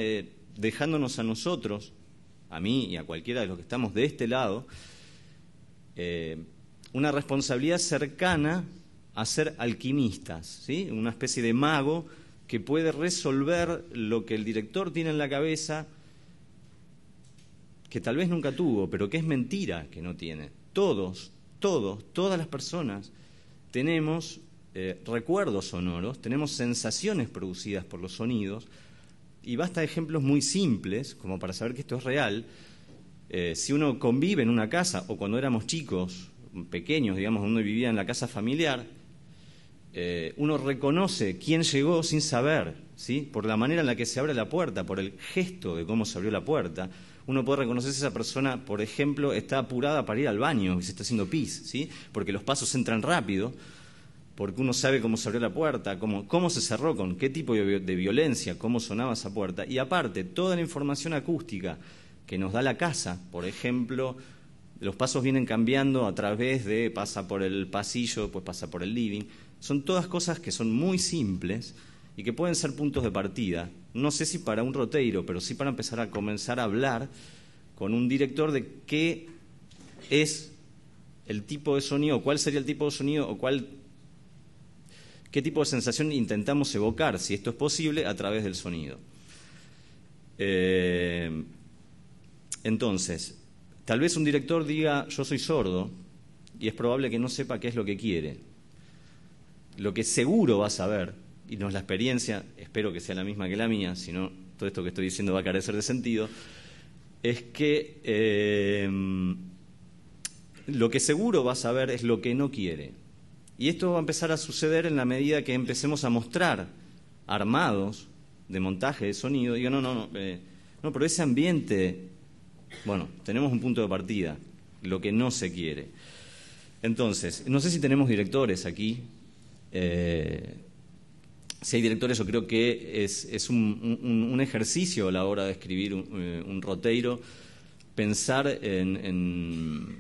E: dejándonos a nosotros, a mí y a cualquiera de los que estamos de este lado, una responsabilidad cercana a ser alquimistas, ¿sí? Una especie de mago que puede resolver lo que el director tiene en la cabeza, que tal vez nunca tuvo, pero que es mentira que no tiene. todas las personas tenemos recuerdos sonoros, tenemos sensaciones producidas por los sonidos, y basta ejemplos muy simples como para saber que esto es real. Si uno convive en una casa, o cuando éramos chicos, pequeños, digamos, uno vivía en la casa familiar, uno reconoce quién llegó sin saber, ¿sí? Por la manera en la que se abre la puerta, por el gesto de cómo se abrió la puerta. Uno puede reconocer si esa persona, por ejemplo, está apurada para ir al baño y se está haciendo pis, ¿sí? Porque los pasos entran rápido, porque uno sabe cómo se abrió la puerta, cómo se cerró, con qué tipo de violencia, cómo sonaba esa puerta. Y aparte, toda la información acústica que nos da la casa, por ejemplo, los pasos vienen cambiando a través de, pasa por el pasillo, pues pasa por el living. Son todas cosas que son muy simples y que pueden ser puntos de partida. No sé si para un roteiro, pero sí para empezar a comenzar a hablar con un director de qué es el tipo de sonido, cuál sería el tipo de sonido, o qué tipo de sensación intentamos evocar, si esto es posible, a través del sonido. Entonces, tal vez un director diga, yo soy sordo, y es probable que no sepa qué es lo que quiere. Lo que seguro va a saber, y no es la experiencia, espero que sea la misma que la mía, si no, todo esto que estoy diciendo va a carecer de sentido, es que lo que seguro va a saber es lo que no quiere. Y esto va a empezar a suceder en la medida que empecemos a mostrar armados de montaje de sonido. Digo, no, pero ese ambiente, bueno, tenemos un punto de partida, lo que no se quiere. Entonces, no sé si tenemos directores aquí. Si hay directores, yo creo que es un ejercicio a la hora de escribir un roteiro, pensar en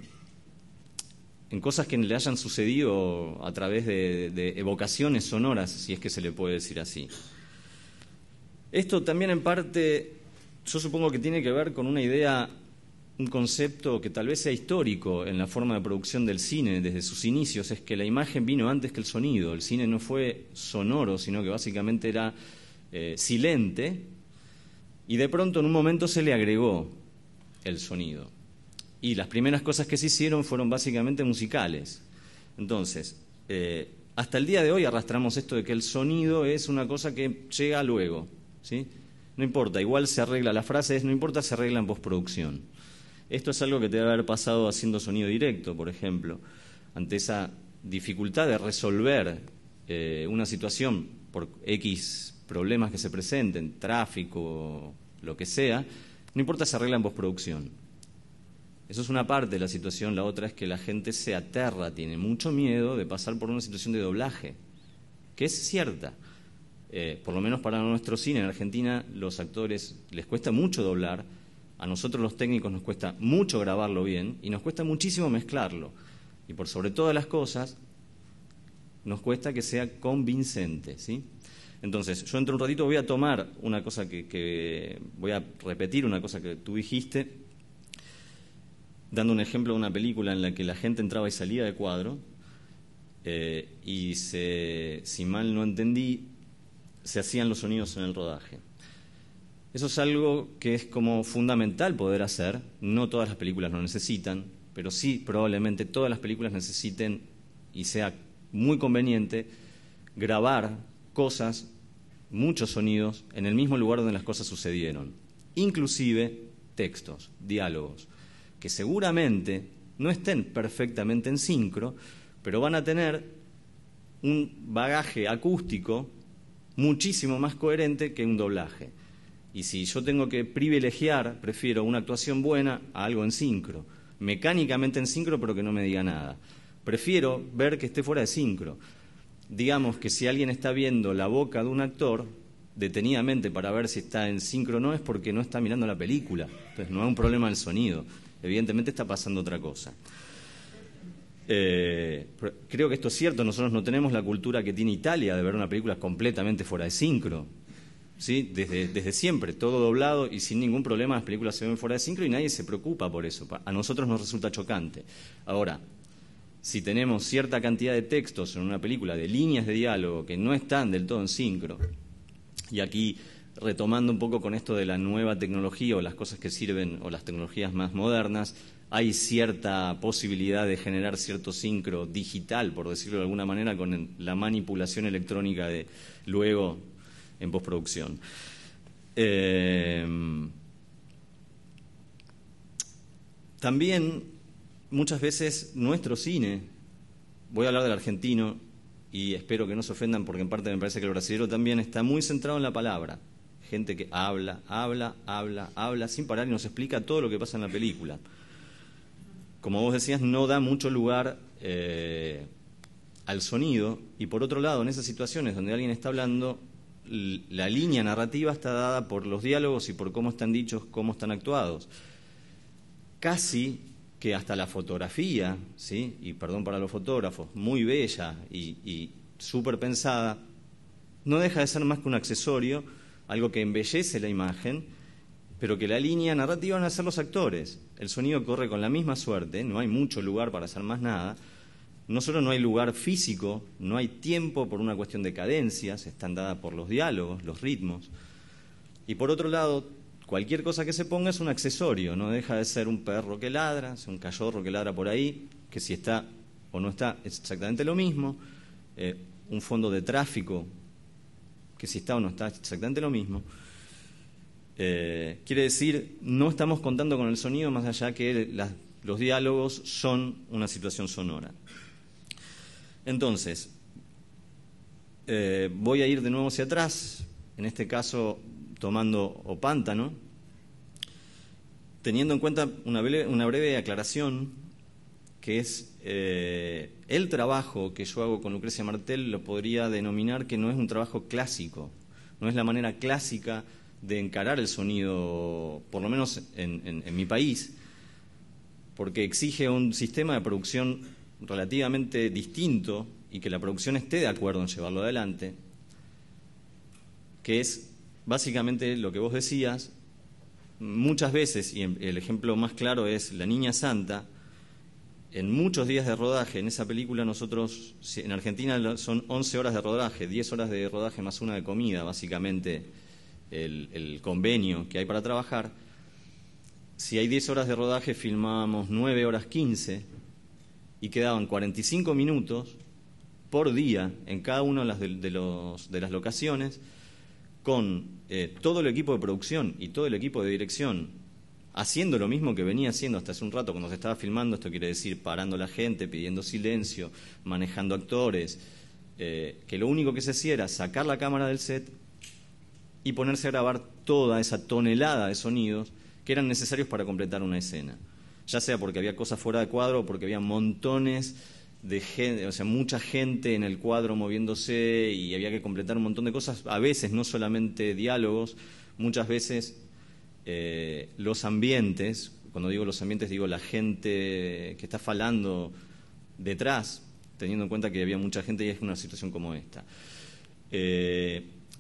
E: cosas que le hayan sucedido a través de evocaciones sonoras, si es que se le puede decir así. Esto también en parte, yo supongo que tiene que ver con una idea, un concepto que tal vez sea histórico en la forma de producción del cine desde sus inicios, es que la imagen vino antes que el sonido. El cine no fue sonoro, sino que básicamente era silente, y de pronto en un momento se le agregó el sonido. Y las primeras cosas que se hicieron fueron básicamente musicales. Entonces, hasta el día de hoy arrastramos esto de que el sonido es una cosa que llega luego, ¿sí? No importa, igual se arregla, la frase es, no importa, se arregla en postproducción. Esto es algo que te debe haber pasado haciendo sonido directo, por ejemplo. Ante esa dificultad de resolver una situación por X problemas que se presenten, tráfico, lo que sea, no importa, se arregla en postproducción. Eso es una parte de la situación. La otra es que la gente se aterra, tiene mucho miedo de pasar por una situación de doblaje, que es cierta. Por lo menos para nuestro cine en Argentina, los actores les cuesta mucho doblar. A nosotros los técnicos nos cuesta mucho grabarlo bien y nos cuesta muchísimo mezclarlo. Y por sobre todas las cosas, nos cuesta que sea convincente, ¿sí? Entonces, yo dentro de un ratito voy a tomar una cosa que voy a repetir una cosa que tú dijiste, dando un ejemplo de una película en la que la gente entraba y salía de cuadro y si mal no entendí, se hacían los sonidos en el rodaje. Eso es algo que es como fundamental poder hacer. No todas las películas lo necesitan, pero sí probablemente todas las películas necesiten, y sea muy conveniente, grabar cosas, muchos sonidos, en el mismo lugar donde las cosas sucedieron. Inclusive textos, diálogos, que seguramente no estén perfectamente en sincro, pero van a tener un bagaje acústico muchísimo más coherente que un doblaje. Y si yo tengo que privilegiar, prefiero una actuación buena a algo en sincro, mecánicamente en sincro, pero que no me diga nada. Prefiero ver que esté fuera de sincro. Digamos que si alguien está viendo la boca de un actor detenidamente para ver si está en sincro o no, es porque no está mirando la película. Entonces no es un problema del sonido. Evidentemente está pasando otra cosa. Creo que esto es cierto. Nosotros no tenemos la cultura que tiene Italia de ver una película completamente fuera de sincro. ¿Sí? Desde siempre, todo doblado y sin ningún problema, las películas se ven fuera de sincro y nadie se preocupa por eso. A nosotros nos resulta chocante. Ahora, si tenemos cierta cantidad de textos en una película, de líneas de diálogo que no están del todo en sincro, y aquí retomando un poco con esto de la nueva tecnología o las cosas que sirven, o las tecnologías más modernas, hay cierta posibilidad de generar cierto sincro digital, por decirlo de alguna manera, con la manipulación electrónica de luego en postproducción. También muchas veces nuestro cine, voy a hablar del argentino y espero que no se ofendan porque en parte me parece que el brasileño también está muy centrado en la palabra. Gente que habla sin parar y nos explica todo lo que pasa en la película. Como vos decías, no da mucho lugar al sonido, y por otro lado, en esas situaciones donde alguien está hablando, la línea narrativa está dada por los diálogos y por cómo están dichos, cómo están actuados. Casi que hasta la fotografía, ¿sí? Y perdón para los fotógrafos, muy bella y súper pensada, no deja de ser más que un accesorio, algo que embellece la imagen, pero que la línea narrativa van a ser los actores. El sonido corre con la misma suerte, no hay mucho lugar para hacer más nada. No solo no hay lugar físico, no hay tiempo por una cuestión de cadencias, están dadas por los diálogos, los ritmos. Y por otro lado, cualquier cosa que se ponga es un accesorio, no deja de ser un perro que ladra, un cachorro que ladra por ahí, que si está o no está es exactamente lo mismo, un fondo de tráfico, que si está o no está es exactamente lo mismo. Quiere decir, no estamos contando con el sonido más allá que los diálogos son una situación sonora. Entonces, voy a ir de nuevo hacia atrás, en este caso tomando Opántano, teniendo en cuenta una breve aclaración, que es el trabajo que yo hago con Lucrecia Martel, lo podría denominar que no es un trabajo clásico, no es la manera clásica de encarar el sonido, por lo menos en mi país, porque exige un sistema de producción relativamente distinto y que la producción esté de acuerdo en llevarlo adelante, que es básicamente lo que vos decías. Muchas veces, y el ejemplo más claro es La Niña Santa, en muchos días de rodaje, en esa película nosotros, en Argentina son 11 horas de rodaje, 10 horas de rodaje más una de comida, básicamente el convenio que hay para trabajar. Si hay 10 horas de rodaje, filmábamos 9 horas 15 y quedaban 45 minutos por día en cada una de las locaciones, con todo el equipo de producción y todo el equipo de dirección haciendo lo mismo que venía haciendo hasta hace un rato cuando se estaba filmando. Esto quiere decir parando a la gente, pidiendo silencio, manejando actores, que lo único que se hacía era sacar la cámara del set y ponerse a grabar toda esa tonelada de sonidos que eran necesarios para completar una escena, ya sea porque había cosas fuera de cuadro o porque había montones de gente, o sea, mucha gente en el cuadro moviéndose y había que completar un montón de cosas, a veces no solamente diálogos, muchas veces los ambientes. Cuando digo los ambientes digo la gente que está falando detrás, teniendo en cuenta que había mucha gente y es una situación como esta.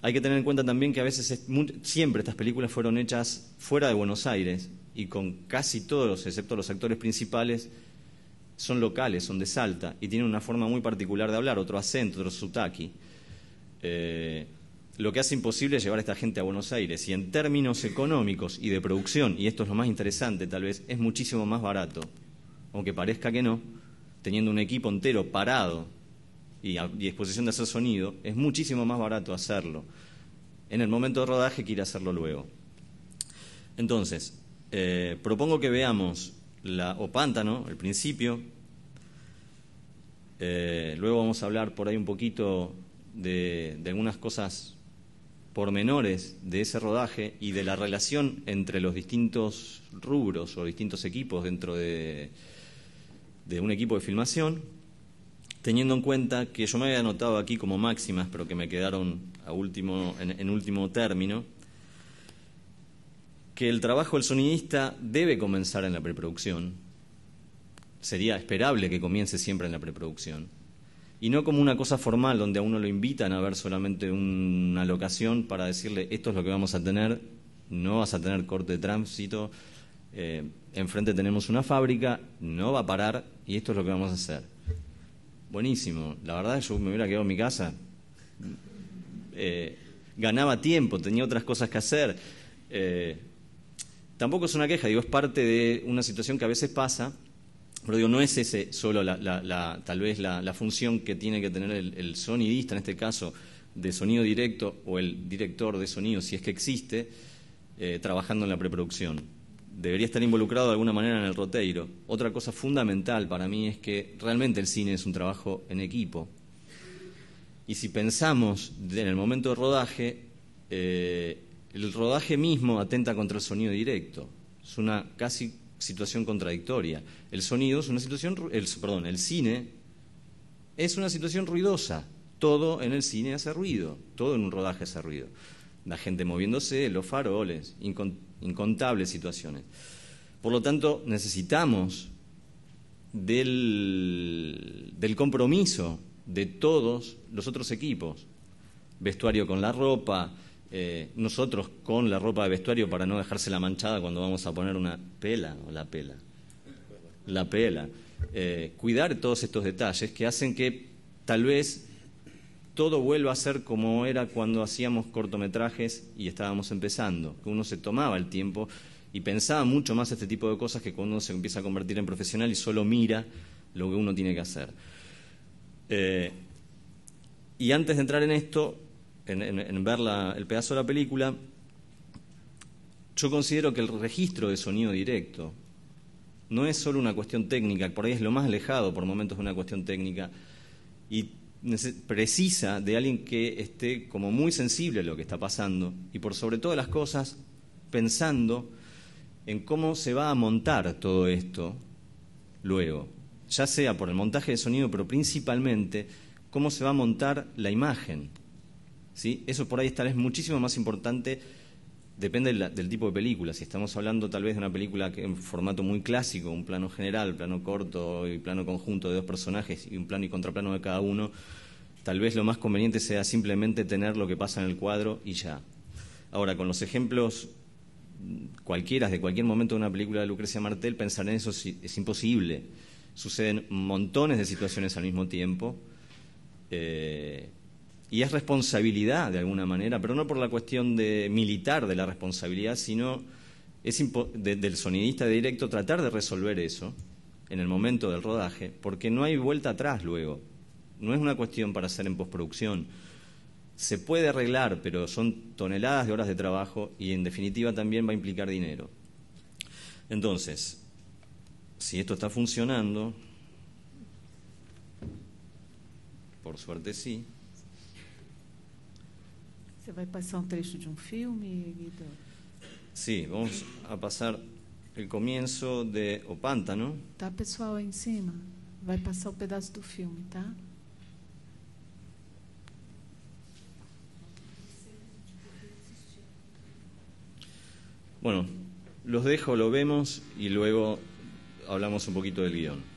E: Hay que tener en cuenta también que a veces, siempre estas películas fueron hechas fuera de Buenos Aires y con casi todos, excepto los actores principales, son locales, son de Salta y tienen una forma muy particular de hablar, otro acento, otro sotaque. Lo que hace imposible llevar a esta gente a Buenos Aires, y en términos económicos y de producción, y esto es lo más interesante tal vez, es muchísimo más barato, aunque parezca que no, teniendo un equipo entero parado y disposición de hacer sonido, es muchísimo más barato hacerlo en el momento de rodaje que ir a hacerlo luego. Entonces, propongo que veamos Opántano, el principio, luego vamos a hablar por ahí un poquito de algunas cosas pormenores de ese rodaje y de la relación entre los distintos rubros o distintos equipos dentro de un equipo de filmación, teniendo en cuenta que yo me había anotado aquí como máximas, pero que me quedaron en último término, que el trabajo del sonidista debe comenzar en la preproducción. Sería esperable que comience siempre en la preproducción. Y no como una cosa formal donde a uno lo invitan a ver solamente una locación para decirle esto es lo que vamos a tener, no vas a tener corte de tránsito, enfrente tenemos una fábrica, no va a parar y esto es lo que vamos a hacer. Buenísimo, la verdad yo me hubiera quedado en mi casa, ganaba tiempo, tenía otras cosas que hacer. tampoco es una queja, digo, es parte de una situación que a veces pasa, pero digo, no es ese solo tal vez la función que tiene que tener el sonidista, en este caso, de sonido directo, o el director de sonido, si es que existe, trabajando en la preproducción. Debería estar involucrado de alguna manera en el roteiro. Otra cosa fundamental para mí es que realmente el cine es un trabajo en equipo. Y si pensamos en el momento de rodaje, el rodaje mismo atenta contra el sonido directo. Es una casi situación contradictoria. El sonido es una situación, el cine es una situación ruidosa. Todo en el cine hace ruido, todo en un rodaje hace ruido. La gente moviéndose, los faroles, incontables situaciones. Por lo tanto, necesitamos del compromiso de todos los otros equipos. Vestuario con la ropa, nosotros con la ropa de vestuario para no dejársela manchada cuando vamos a poner una pela o la pela. La pela. Cuidar todos estos detalles que hacen que tal vez todo vuelva a ser como era cuando hacíamos cortometrajes y estábamos empezando, que uno se tomaba el tiempo y pensaba mucho más este tipo de cosas que cuando uno se empieza a convertir en profesional y solo mira lo que uno tiene que hacer. Y antes de entrar en esto, en ver el pedazo de la película, yo considero que el registro de sonido directo no es solo una cuestión técnica, por ahí es lo más alejado por momentos de una cuestión técnica, y precisa de alguien que esté como muy sensible a lo que está pasando y por sobre todas las cosas pensando en cómo se va a montar todo esto luego, ya sea por el montaje de sonido, pero principalmente cómo se va a montar la imagen, ¿sí? Eso por ahí tal vez muchísimo más importante, depende del tipo de película. Si estamos hablando tal vez de una película que en formato muy clásico, un plano general, plano corto y plano conjunto de dos personajes y un plano y contraplano de cada uno, tal vez lo más conveniente sea simplemente tener lo que pasa en el cuadro y ya. Ahora, con los ejemplos cualquiera, de cualquier momento de una película de Lucrecia Martel, pensar en eso es imposible. Suceden montones de situaciones al mismo tiempo, y es responsabilidad de alguna manera, pero no por la cuestión militar de la responsabilidad, sino del sonidista de directo tratar de resolver eso en el momento del rodaje, porque no hay vuelta atrás luego. No es una cuestión para hacer en postproducción. Se puede arreglar, pero son toneladas de horas de trabajo y en definitiva también va a implicar dinero. Entonces, si esto está funcionando, por suerte sí.
C: Você vai passar trecho de filme, Guido?
E: Sí, vamos a pasar el comienzo de O Pântano.
C: Tá, pessoal, aí em cima? Vai passar pedaço do filme, tá?
E: Bueno, los dejo, lo vemos y luego hablamos un poquito del guión.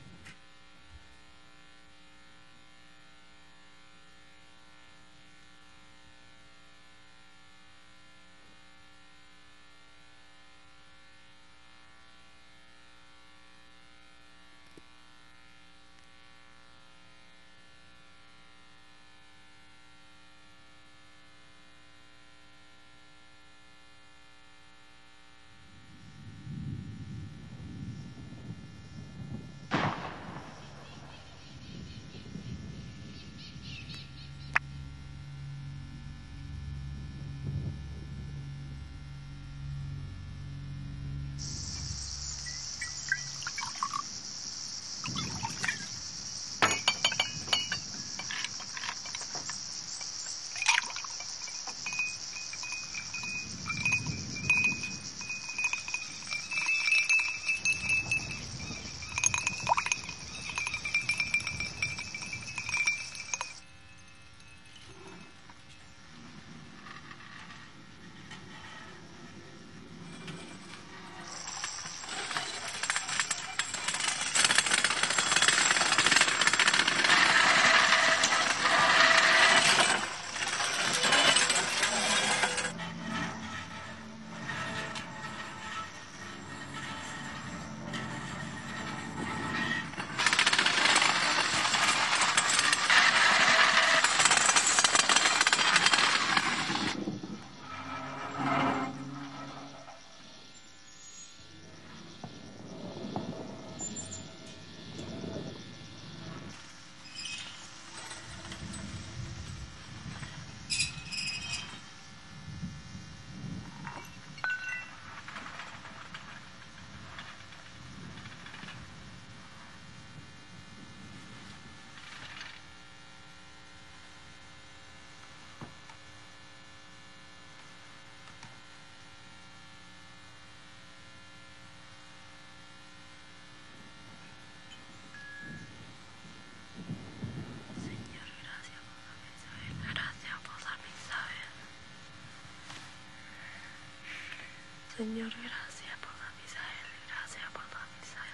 F: Señor, gracias por la Misael, gracias por la Misael.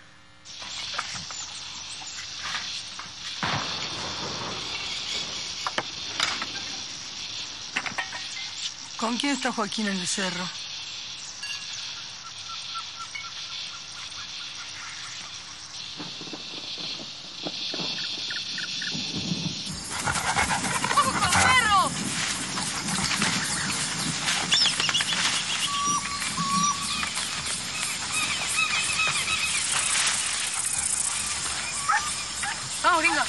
F: ¿Con quién está Joaquín en el cerro? Vamos, gringa.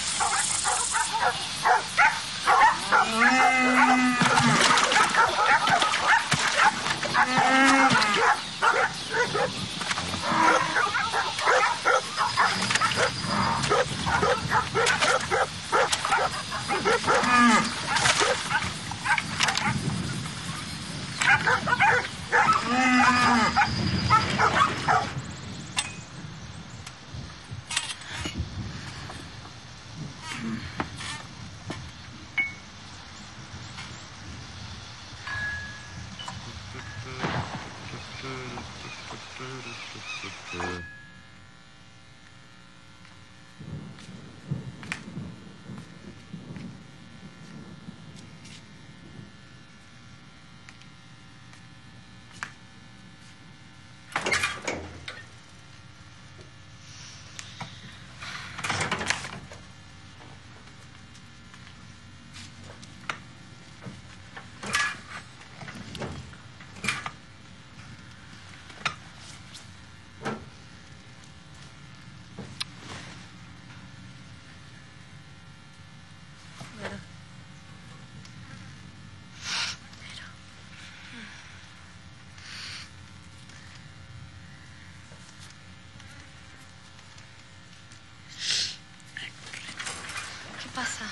F: ¿Qué pasa?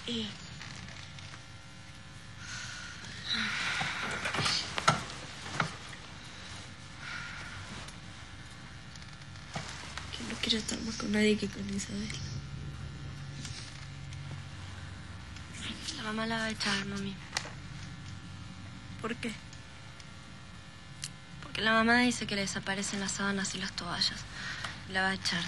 F: Que no quiero estar más con nadie que con Isabel. La mamá la va a echar, mami. ¿Por qué? Porque la mamá dice que le desaparecen las sábanas y las toallas. Y la va a echar.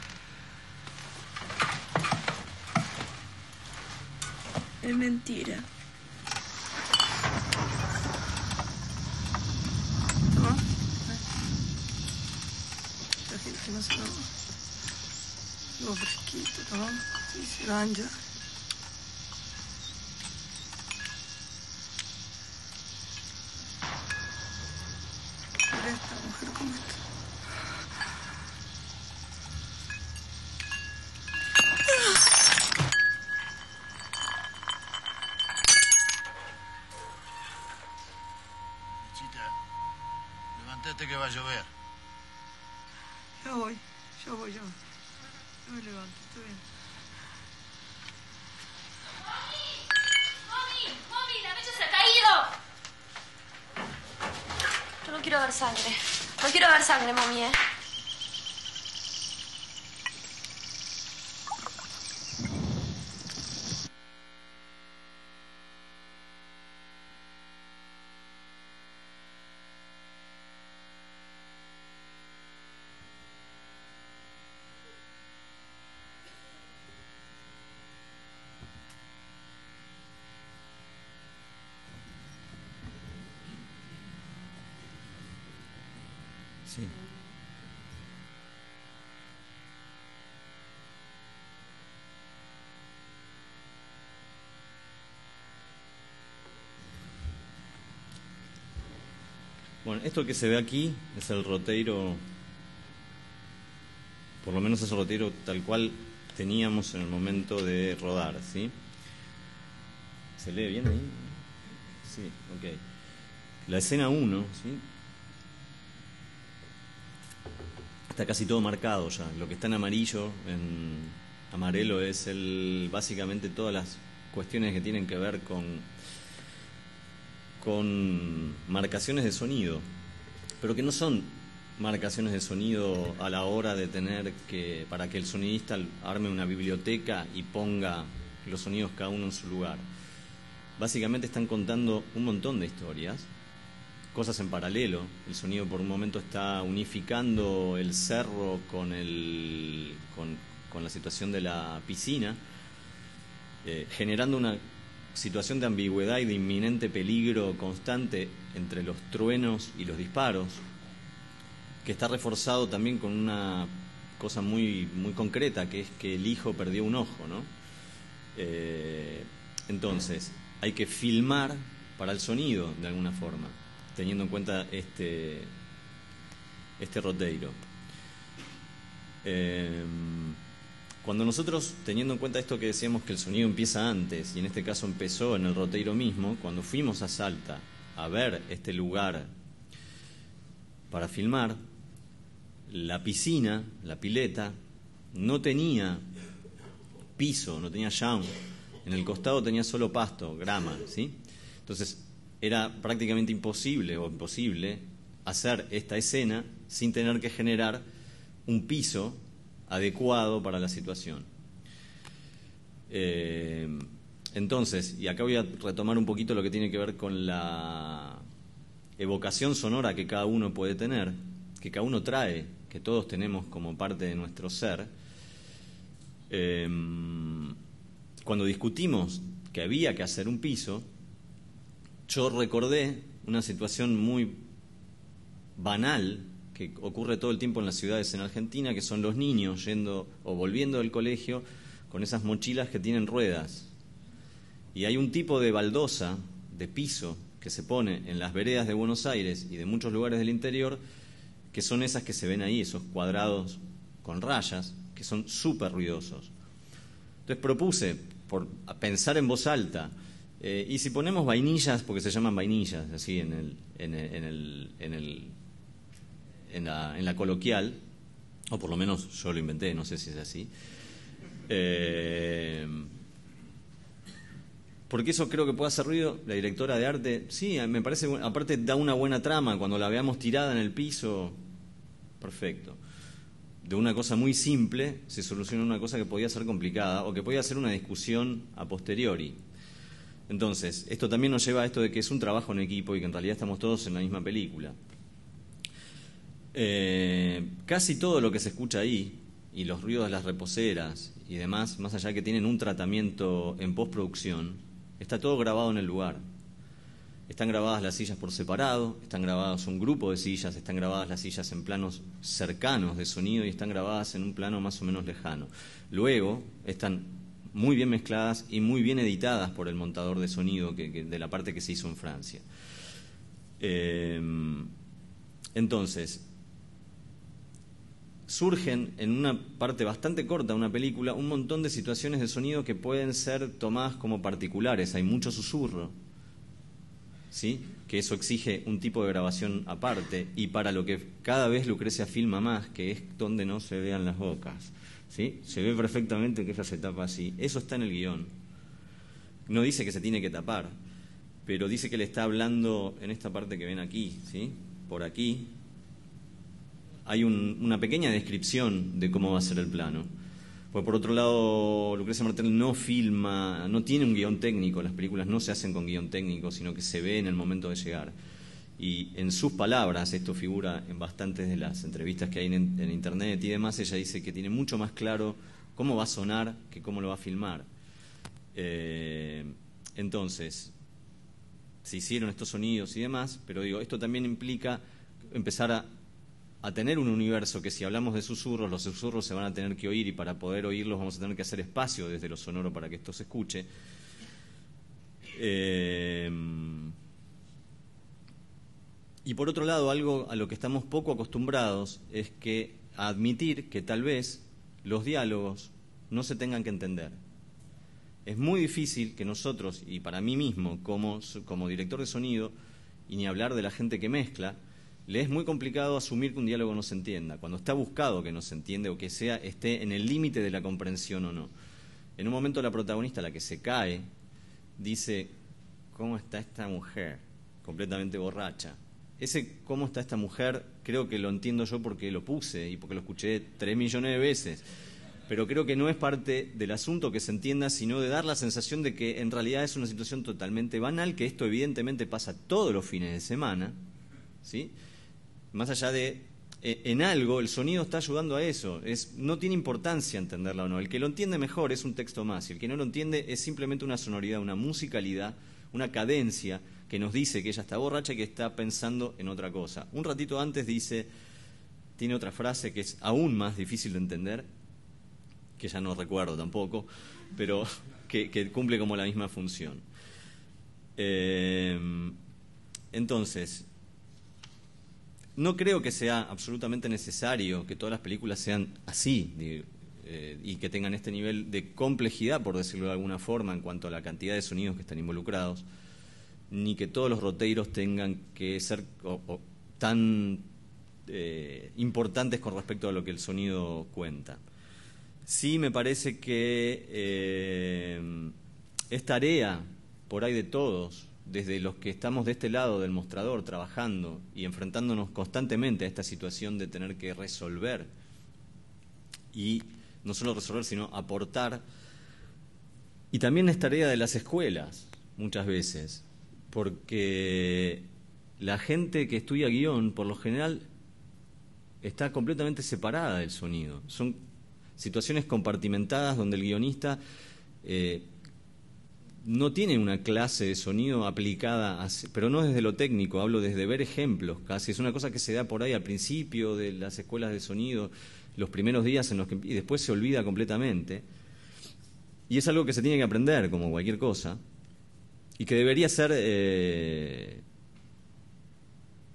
F: Es mentira. ¿Toma? Trajiste más agua. Algo fresquito, ¿toma? Sí, se ganja. Mira esta mujer cómo está.
G: Levántate que va a llover.
F: Ya voy. Yo me levanto, estoy bien.
H: ¡Mami! ¡La mecha se ha caído!
F: Yo no quiero ver sangre. No quiero ver sangre, mami, ¿eh?
E: Sí. Bueno, esto que se ve aquí es el roteiro, por lo menos es el roteiro tal cual teníamos en el momento de rodar, ¿sí? ¿Se lee bien ahí? Sí, ok. La escena 1, ¿sí? Está casi todo marcado ya. Lo que está en amarillo, en amarelo, es básicamente todas las cuestiones que tienen que ver con marcaciones de sonido, pero que no son marcaciones de sonido a la hora de para que el sonidista arme una biblioteca y ponga los sonidos cada uno en su lugar. Básicamente están contando un montón de historias cosas en paralelo. El sonido por un momento está unificando el cerro con la situación de la piscina, generando una situación de ambigüedad y de inminente peligro constante entre los truenos y los disparos, que está reforzado también con una cosa muy, muy concreta, que es que el hijo perdió un ojo, ¿no? Entonces, hay que filmar para el sonido, de alguna forma, teniendo en cuenta este roteiro. Cuando nosotros, teniendo en cuenta esto que decíamos que el sonido empieza antes, y en este caso empezó en el roteiro mismo, cuando fuimos a Salta a ver este lugar para filmar, la piscina, la pileta, no tenía piso, no tenía sound. En el costado tenía solo pasto, grama, ¿sí? Entonces era prácticamente imposible hacer esta escena sin tener que generar un piso adecuado para la situación. Entonces, y acá voy a retomar un poquito lo que tiene que ver con la evocación sonora que cada uno puede tener, que cada uno trae, que todos tenemos como parte de nuestro ser. Cuando discutimos que había que hacer un piso, yo recordé una situación muy banal que ocurre todo el tiempo en las ciudades en Argentina, que son los niños yendo o volviendo del colegio con esas mochilas que tienen ruedas. Y hay un tipo de baldosa, de piso, que se pone en las veredas de Buenos Aires y de muchos lugares del interior, que son esas que se ven ahí, esos cuadrados con rayas, que son súper ruidosos. Entonces propuse, por pensar en voz alta, y si ponemos vainillas, porque se llaman vainillas, así en la coloquial, o por lo menos yo lo inventé, no sé si es así, porque eso creo que puede hacer ruido. La directora de arte, sí, me parece, aparte da una buena trama, cuando la veamos tirada en el piso, perfecto. De una cosa muy simple se soluciona una cosa que podía ser complicada o que podía ser una discusión a posteriori. Entonces, esto también nos lleva a esto de que es un trabajo en equipo y que en realidad estamos todos en la misma película. Casi todo lo que se escucha ahí, y los ruidos de las reposeras y demás, más allá que tienen un tratamiento en postproducción, está todo grabado en el lugar. Están grabadas las sillas por separado, están grabados un grupo de sillas, están grabadas las sillas en planos cercanos de sonido y están grabadas en un plano más o menos lejano. Luego están muy bien mezcladas y muy bien editadas por el montador de sonido de la parte que se hizo en Francia. Entonces, surgen en una parte bastante corta de una película un montón de situaciones de sonido que pueden ser tomadas como particulares. Hay mucho susurro, ¿sí? Que eso exige un tipo de grabación aparte, y para lo que cada vez Lucrecia filma más, que es donde no se vean las bocas, ¿sí? Se ve perfectamente que ella se tapa así. Eso está en el guión. No dice que se tiene que tapar, pero dice que le está hablando en esta parte que ven aquí, ¿sí? Por aquí hay una pequeña descripción de cómo va a ser el plano. Pues por otro lado, Lucrecia Martel no filma, no tiene un guión técnico, las películas no se hacen con guión técnico, sino que se ve en el momento de llegar. Y en sus palabras, esto figura en bastantes de las entrevistas que hay en internet y demás, ella dice que tiene mucho más claro cómo va a sonar que cómo lo va a filmar. Entonces, se hicieron estos sonidos y demás, pero digo, esto también implica empezar a tener un universo que, si hablamos de susurros, los susurros se van a tener que oír, y para poder oírlos vamos a tener que hacer espacio desde lo sonoro para que esto se escuche. Y por otro lado, algo a lo que estamos poco acostumbrados es que a admitir que tal vez los diálogos no se tengan que entender. Es muy difícil que nosotros, y para mí mismo como director de sonido, y ni hablar de la gente que mezcla, le es muy complicado asumir que un diálogo no se entienda, cuando está buscado que no se entiende o que esté en el límite de la comprensión o no. En un momento la protagonista, la que se cae, dice: ¿cómo está esta mujer? Completamente borracha. Ese ¿cómo está esta mujer? Creo que lo entiendo yo porque lo puse y porque lo escuché 3 millones de veces. Pero creo que no es parte del asunto que se entienda, sino de dar la sensación de que en realidad es una situación totalmente banal, que esto evidentemente pasa todos los fines de semana, ¿sí? Más allá de, en algo, el sonido está ayudando a eso. No tiene importancia entenderla o no. El que lo entiende mejor es un texto más, y el que no lo entiende es simplemente una sonoridad, una musicalidad, una cadencia que nos dice que ella está borracha y que está pensando en otra cosa. Un ratito antes tiene otra frase que es aún más difícil de entender, que ya no recuerdo tampoco, pero que cumple como la misma función. Entonces, no creo que sea absolutamente necesario que todas las películas sean así y que tengan este nivel de complejidad, por decirlo de alguna forma, en cuanto a la cantidad de sonidos que están involucrados, ni que todos los roteiros tengan que ser tan importantes con respecto a lo que el sonido cuenta. Sí me parece que es tarea por ahí de todos, desde los que estamos de este lado del mostrador trabajando y enfrentándonos constantemente a esta situación de tener que resolver, y no solo resolver, sino aportar. Y también es tarea de las escuelas, muchas veces, porque la gente que estudia guión, por lo general, está completamente separada del sonido. Son situaciones compartimentadas donde el guionista no tiene una clase de sonido aplicada, pero no desde lo técnico, hablo desde ver ejemplos casi. Es una cosa que se da por ahí al principio de las escuelas de sonido, los primeros días en los que, y después se olvida completamente. Y es algo que se tiene que aprender, como cualquier cosa, y que debería ser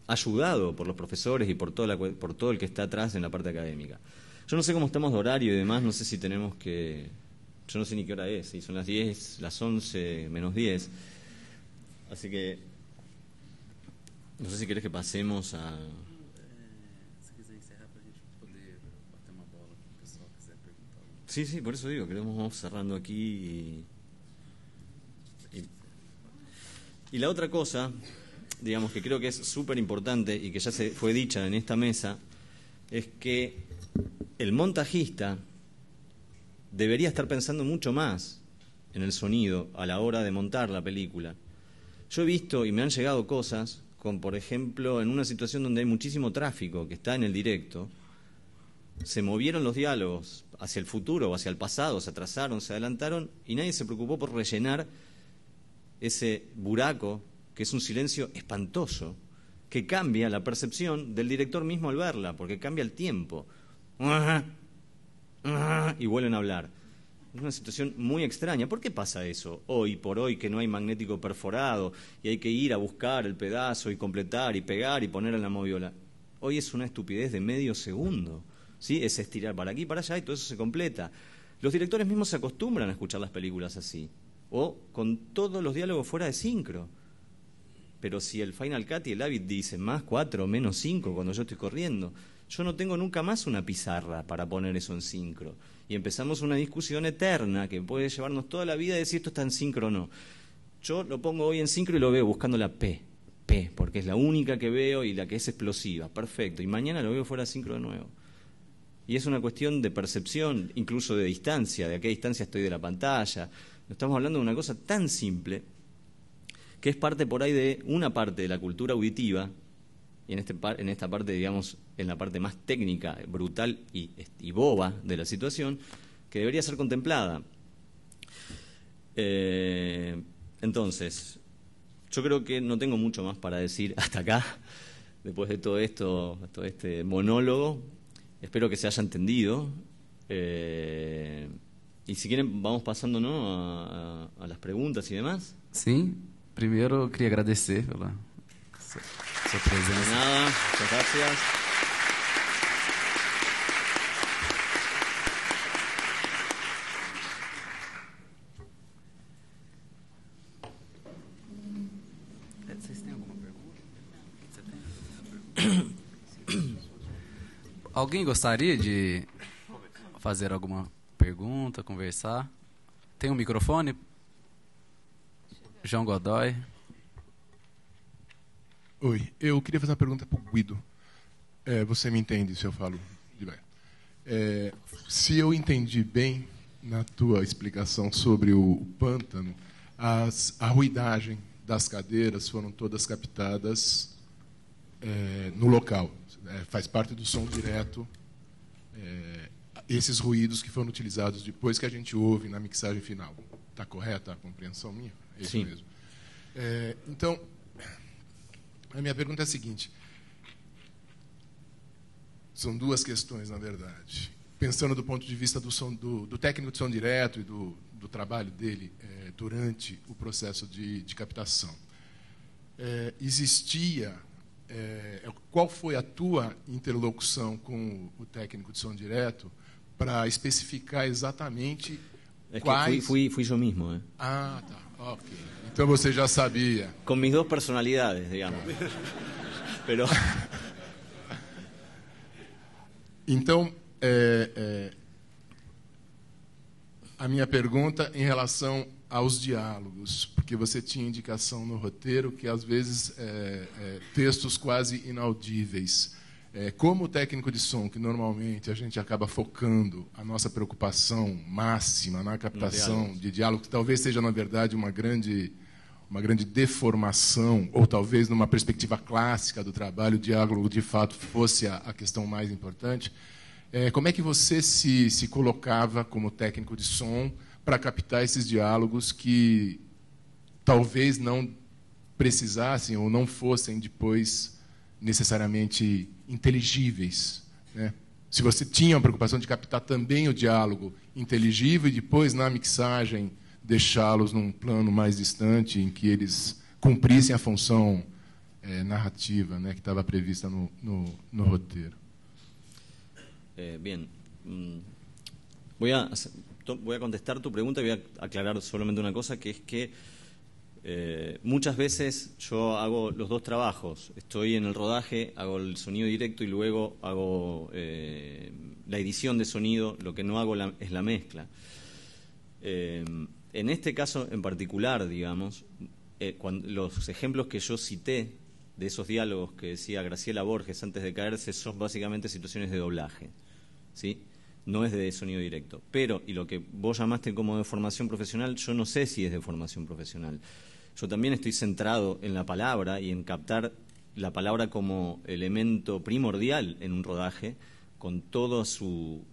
E: ayudado por los profesores y por todo el que está atrás en la parte académica. Yo no sé cómo estamos de horario y demás, no sé si tenemos que... Yo no sé ni qué hora es, si son las 10, las 11, menos 10. Así que... No sé si querés que pasemos a... Sí, sí, por eso digo, vamos cerrando aquí. Y la otra cosa, digamos, que creo que es súper importante y que ya se fue dicha en esta mesa, es que el montajista debería estar pensando mucho más en el sonido a la hora de montar la película. Yo he visto y me han llegado cosas, como por ejemplo en una situación donde hay muchísimo tráfico que está en el directo, se movieron los diálogos hacia el futuro o hacia el pasado, se atrasaron, se adelantaron y nadie se preocupó por rellenar ese buraco, que es un silencio espantoso, que cambia la percepción del director mismo al verla, porque cambia el tiempo. Y vuelven a hablar. Es una situación muy extraña. ¿Por qué pasa eso hoy por hoy, que no hay magnético perforado y hay que ir a buscar el pedazo y completar y pegar y poner en la moviola? Hoy es una estupidez de medio segundo, ¿sí? Es estirar para aquí y para allá y todo eso se completa. Los directores mismos se acostumbran a escuchar las películas así, o con todos los diálogos fuera de sincro. Pero si el Final Cut y el Avid dicen más 4, menos 5 cuando yo estoy corriendo, yo no tengo nunca más una pizarra para poner eso en sincro. Y empezamos una discusión eterna que puede llevarnos toda la vida de si esto está en sincro o no. Yo lo pongo hoy en sincro y lo veo buscando la P, porque es la única que veo y la que es explosiva. Perfecto. Y mañana lo veo fuera de sincro de nuevo. Y es una cuestión de percepción, incluso de distancia, de a qué distancia estoy de la pantalla. Estamos hablando de una cosa tan simple que es parte por ahí de una parte de la cultura auditiva, y en esta parte, digamos, en la parte más técnica, brutal y boba de la situación, que debería ser contemplada. Entonces, yo creo que no tengo mucho más para decir hasta acá, después de todo esto, todo este monólogo. Espero que se haya entendido. Y si quieren, vamos pasando, ¿no?, a las preguntas y demás.
A: Sim, primeiro eu queria agradecer pela sua presença.
E: De nada, muchas gracias.
A: Vocês têm alguma pergunta? Você tem? Alguém gostaria de fazer alguma pergunta, conversar? Tem um microfone? João Godoy.
G: Oi, eu queria fazer uma pergunta para o Guido. Você me entende se eu falo de bem? Se eu entendi bem na tua explicação sobre o pântano, a ruidagem das cadeiras foram todas captadas no local. Faz parte do som direto, esses ruídos que foram utilizados depois que a gente ouve na mixagem final. Está correta a compreensão minha? É isso
E: Sim.
G: mesmo. Então, a minha pergunta é a seguinte. São duas questões, na verdade. Pensando do ponto de vista do técnico de som direto e do trabalho dele durante o processo de captação. Qual foi a tua interlocução com o técnico de som direto para especificar exatamente quais...
E: Fui yo mismo.
G: Ah, tá. Ok. Então você já sabia.
E: Con mis dos personalidades, digamos. Pero...
G: Então, a minha pergunta em relação aos diálogos, porque você tinha indicação no roteiro que, às vezes, textos quase inaudíveis. Como técnico de som, que normalmente a gente acaba focando a nossa preocupação máxima na captação de diálogo, que talvez seja, na verdade, uma grande deformação, ou talvez numa perspectiva clássica do trabalho, o diálogo de fato fosse a questão mais importante. Como é que você se colocava como técnico de som para captar esses diálogos que talvez não precisassem ou não fossem depois necessariamente inteligíveis, né? Se você tinha a preocupação de captar também o diálogo inteligível e depois, na mixagem, deixá-los num plano mais distante, em que eles cumprissem a função narrativa, né, que estava prevista no roteiro.
E: Bien. Voy a contestar tu pregunta y voy a aclarar solamente una cosa, que es que muchas veces yo hago los dos trabajos. Estoy en el rodaje, hago el sonido directo y luego hago la edición de sonido. Lo que no hago es la mezcla. En este caso en particular, digamos, los ejemplos que yo cité de esos diálogos que decía Graciela Borges antes de caerse son básicamente situaciones de doblaje, ¿sí? No es de sonido directo. Pero, y lo que vos llamaste como de formación profesional, yo no sé si es de formación profesional. Yo también estoy centrado en la palabra y en captar la palabra como elemento primordial en un rodaje, con toda su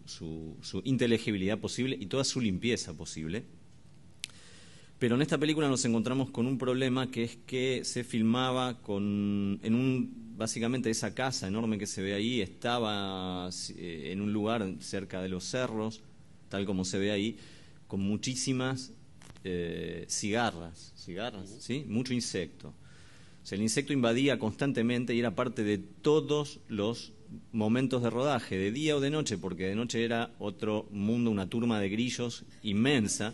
E: inteligibilidad posible y toda su limpieza posible. Pero en esta película nos encontramos con un problema, que es que se filmaba básicamente esa casa enorme que se ve ahí estaba en un lugar cerca de los cerros, tal como se ve ahí, con muchísimas cigarras, ¿sí? Mucho insecto. O sea, el insecto invadía constantemente y era parte de todos los momentos de rodaje, de día o de noche, porque de noche era otro mundo, una turma de grillos inmensa.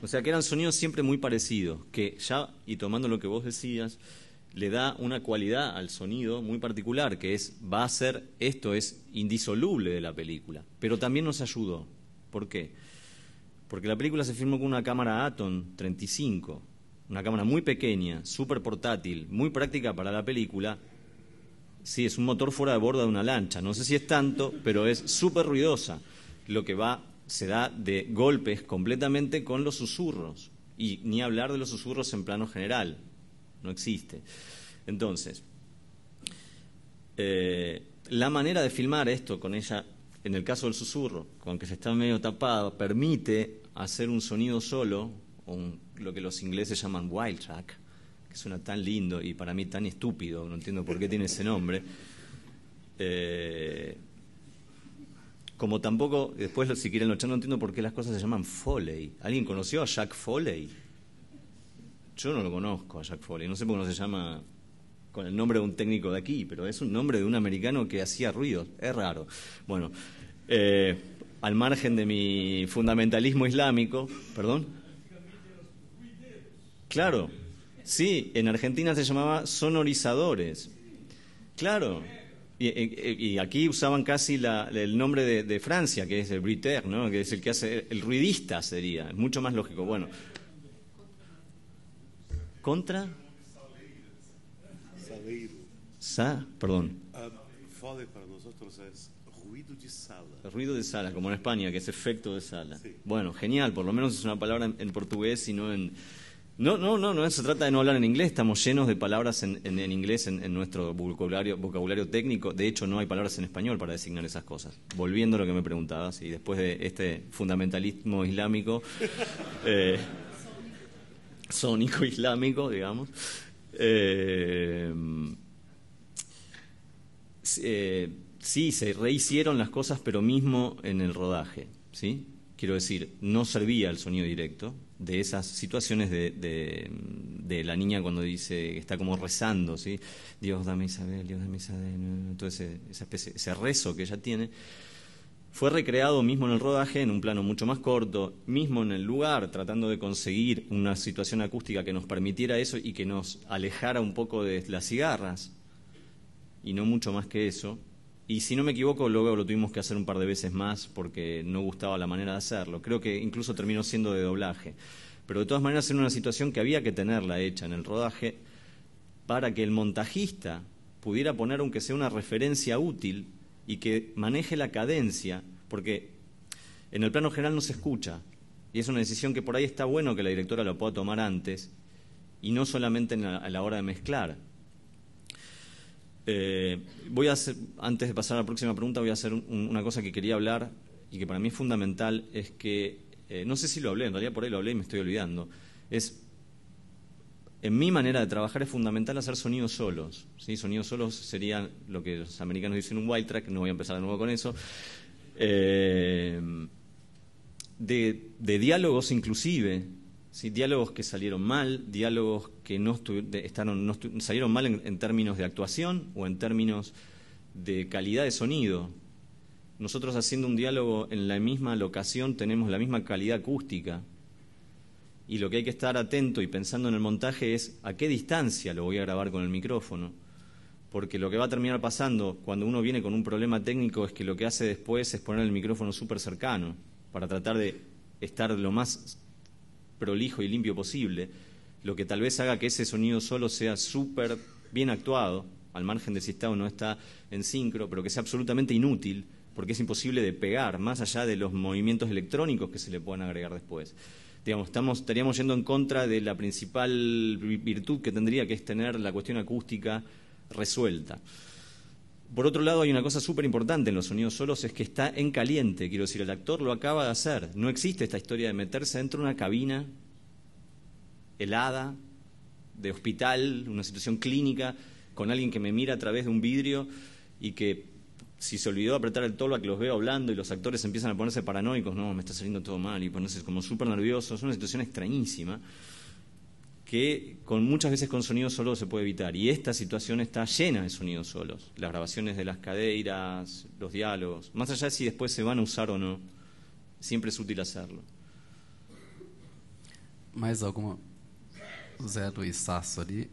E: O sea, que eran sonidos siempre muy parecidos, que ya, y tomando lo que vos decías, le da una cualidad al sonido muy particular, que va a ser, esto es indisoluble de la película, pero también nos ayudó. ¿Por qué? Porque la película se filmó con una cámara Aton 35, una cámara muy pequeña, súper portátil, muy práctica para la película. Sí, es un motor fuera de borda de una lancha, no sé si es tanto, pero es súper ruidosa, lo que se da de golpes completamente con los susurros, y ni hablar de los susurros en plano general, no existe. Entonces, la manera de filmar esto con ella, en el caso del susurro, con que se está medio tapado, permite hacer un sonido solo, lo que los ingleses llaman wild track, que suena tan lindo y para mí tan estúpido, no entiendo por qué tiene ese nombre. Como tampoco, después si quieren lo echan, no entiendo por qué las cosas se llaman Foley. ¿Alguien conoció a Jack Foley? Yo no lo conozco a Jack Foley, no sé por qué no se llama con el nombre de un técnico de aquí, pero es un nombre de un americano que hacía ruidos, es raro. Bueno, al margen de mi fundamentalismo islámico, ¿perdón? Claro, sí, en Argentina se llamaba sonorizadores, claro. Y aquí usaban casi el nombre de Francia, que es el bruiteur, ¿no? Que es el que hace, el ruidista sería, es mucho más lógico. Bueno, ¿contra? Perdón.
D: Foley para nosotros es ruido de sala.
E: Ruido de sala, como en España, que es efecto de sala.
D: Sí.
E: Bueno, genial, por lo menos es una palabra en portugués y no No se trata de no hablar en inglés, estamos llenos de palabras en inglés en nuestro vocabulario técnico. De hecho, no hay palabras en español para designar esas cosas. Volviendo a lo que me preguntabas, y después de este fundamentalismo islámico, sónico islámico, digamos, sí, se rehicieron las cosas, pero mismo en el rodaje, ¿sí? Quiero decir, no servía el sonido directo de esas situaciones de la niña cuando dice, está como rezando, ¿sí? Dios dame Isabel, Dios dame Isabel. Entonces, ese rezo que ella tiene fue recreado mismo en el rodaje en un plano mucho más corto, mismo en el lugar, tratando de conseguir una situación acústica que nos permitiera eso y que nos alejara un poco de las cigarras, y no mucho más que eso. Y si no me equivoco, luego lo tuvimos que hacer un par de veces más porque no gustaba la manera de hacerlo. Creo que incluso terminó siendo de doblaje. Pero de todas maneras era una situación que había que tenerla hecha en el rodaje para que el montajista pudiera poner aunque sea una referencia útil y que maneje la cadencia, porque en el plano general no se escucha. Y es una decisión que por ahí está bueno que la directora lo pueda tomar antes y no solamente a la hora de mezclar. Voy a hacer, antes de pasar a la próxima pregunta, voy a hacer una cosa que quería hablar y que para mí es fundamental, es que, no sé si lo hablé, en realidad por ahí lo hablé y me estoy olvidando, en mi manera de trabajar es fundamental hacer sonidos solos, ¿sí? Sonidos solos serían lo que los americanos dicen un white track, no voy a empezar de nuevo con eso, de diálogos inclusive, ¿sí? Diálogos que salieron mal, diálogos que salieron mal en términos de actuación o en términos de calidad de sonido. Nosotros haciendo un diálogo en la misma locación tenemos la misma calidad acústica, y lo que hay que estar atento y pensando en el montaje es a qué distancia lo voy a grabar con el micrófono, porque lo que va a terminar pasando cuando uno viene con un problema técnico es que lo que hace después es poner el micrófono súper cercano para tratar de estar lo más prolijo y limpio posible, lo que tal vez haga que ese sonido solo sea súper bien actuado, al margen de si está o no está en sincro, pero que sea absolutamente inútil, porque es imposible de pegar, más allá de los movimientos electrónicos que se le puedan agregar después. Digamos, estaríamos yendo en contra de la principal virtud que tendría, que es tener la cuestión acústica resuelta. Por otro lado, hay una cosa súper importante en los sonidos solos, es que está en caliente, quiero decir, el actor lo acaba de hacer. No existe esta historia de meterse dentro de una cabina helada, de hospital, una situación clínica, con alguien que me mira a través de un vidrio y que si se olvidó de apretar el tollback los veo hablando y los actores empiezan a ponerse paranoicos, no, me está saliendo todo mal, y ponerse como súper nerviosos. Es una situación extrañísima que muchas veces con sonidos solos se puede evitar, y esta situación está llena de sonidos solos, las grabaciones de las cadeiras, los diálogos, más allá de si después se van a usar o no, siempre es útil hacerlo.
A: Mais alguma? O Zé Luiz Sasso ali.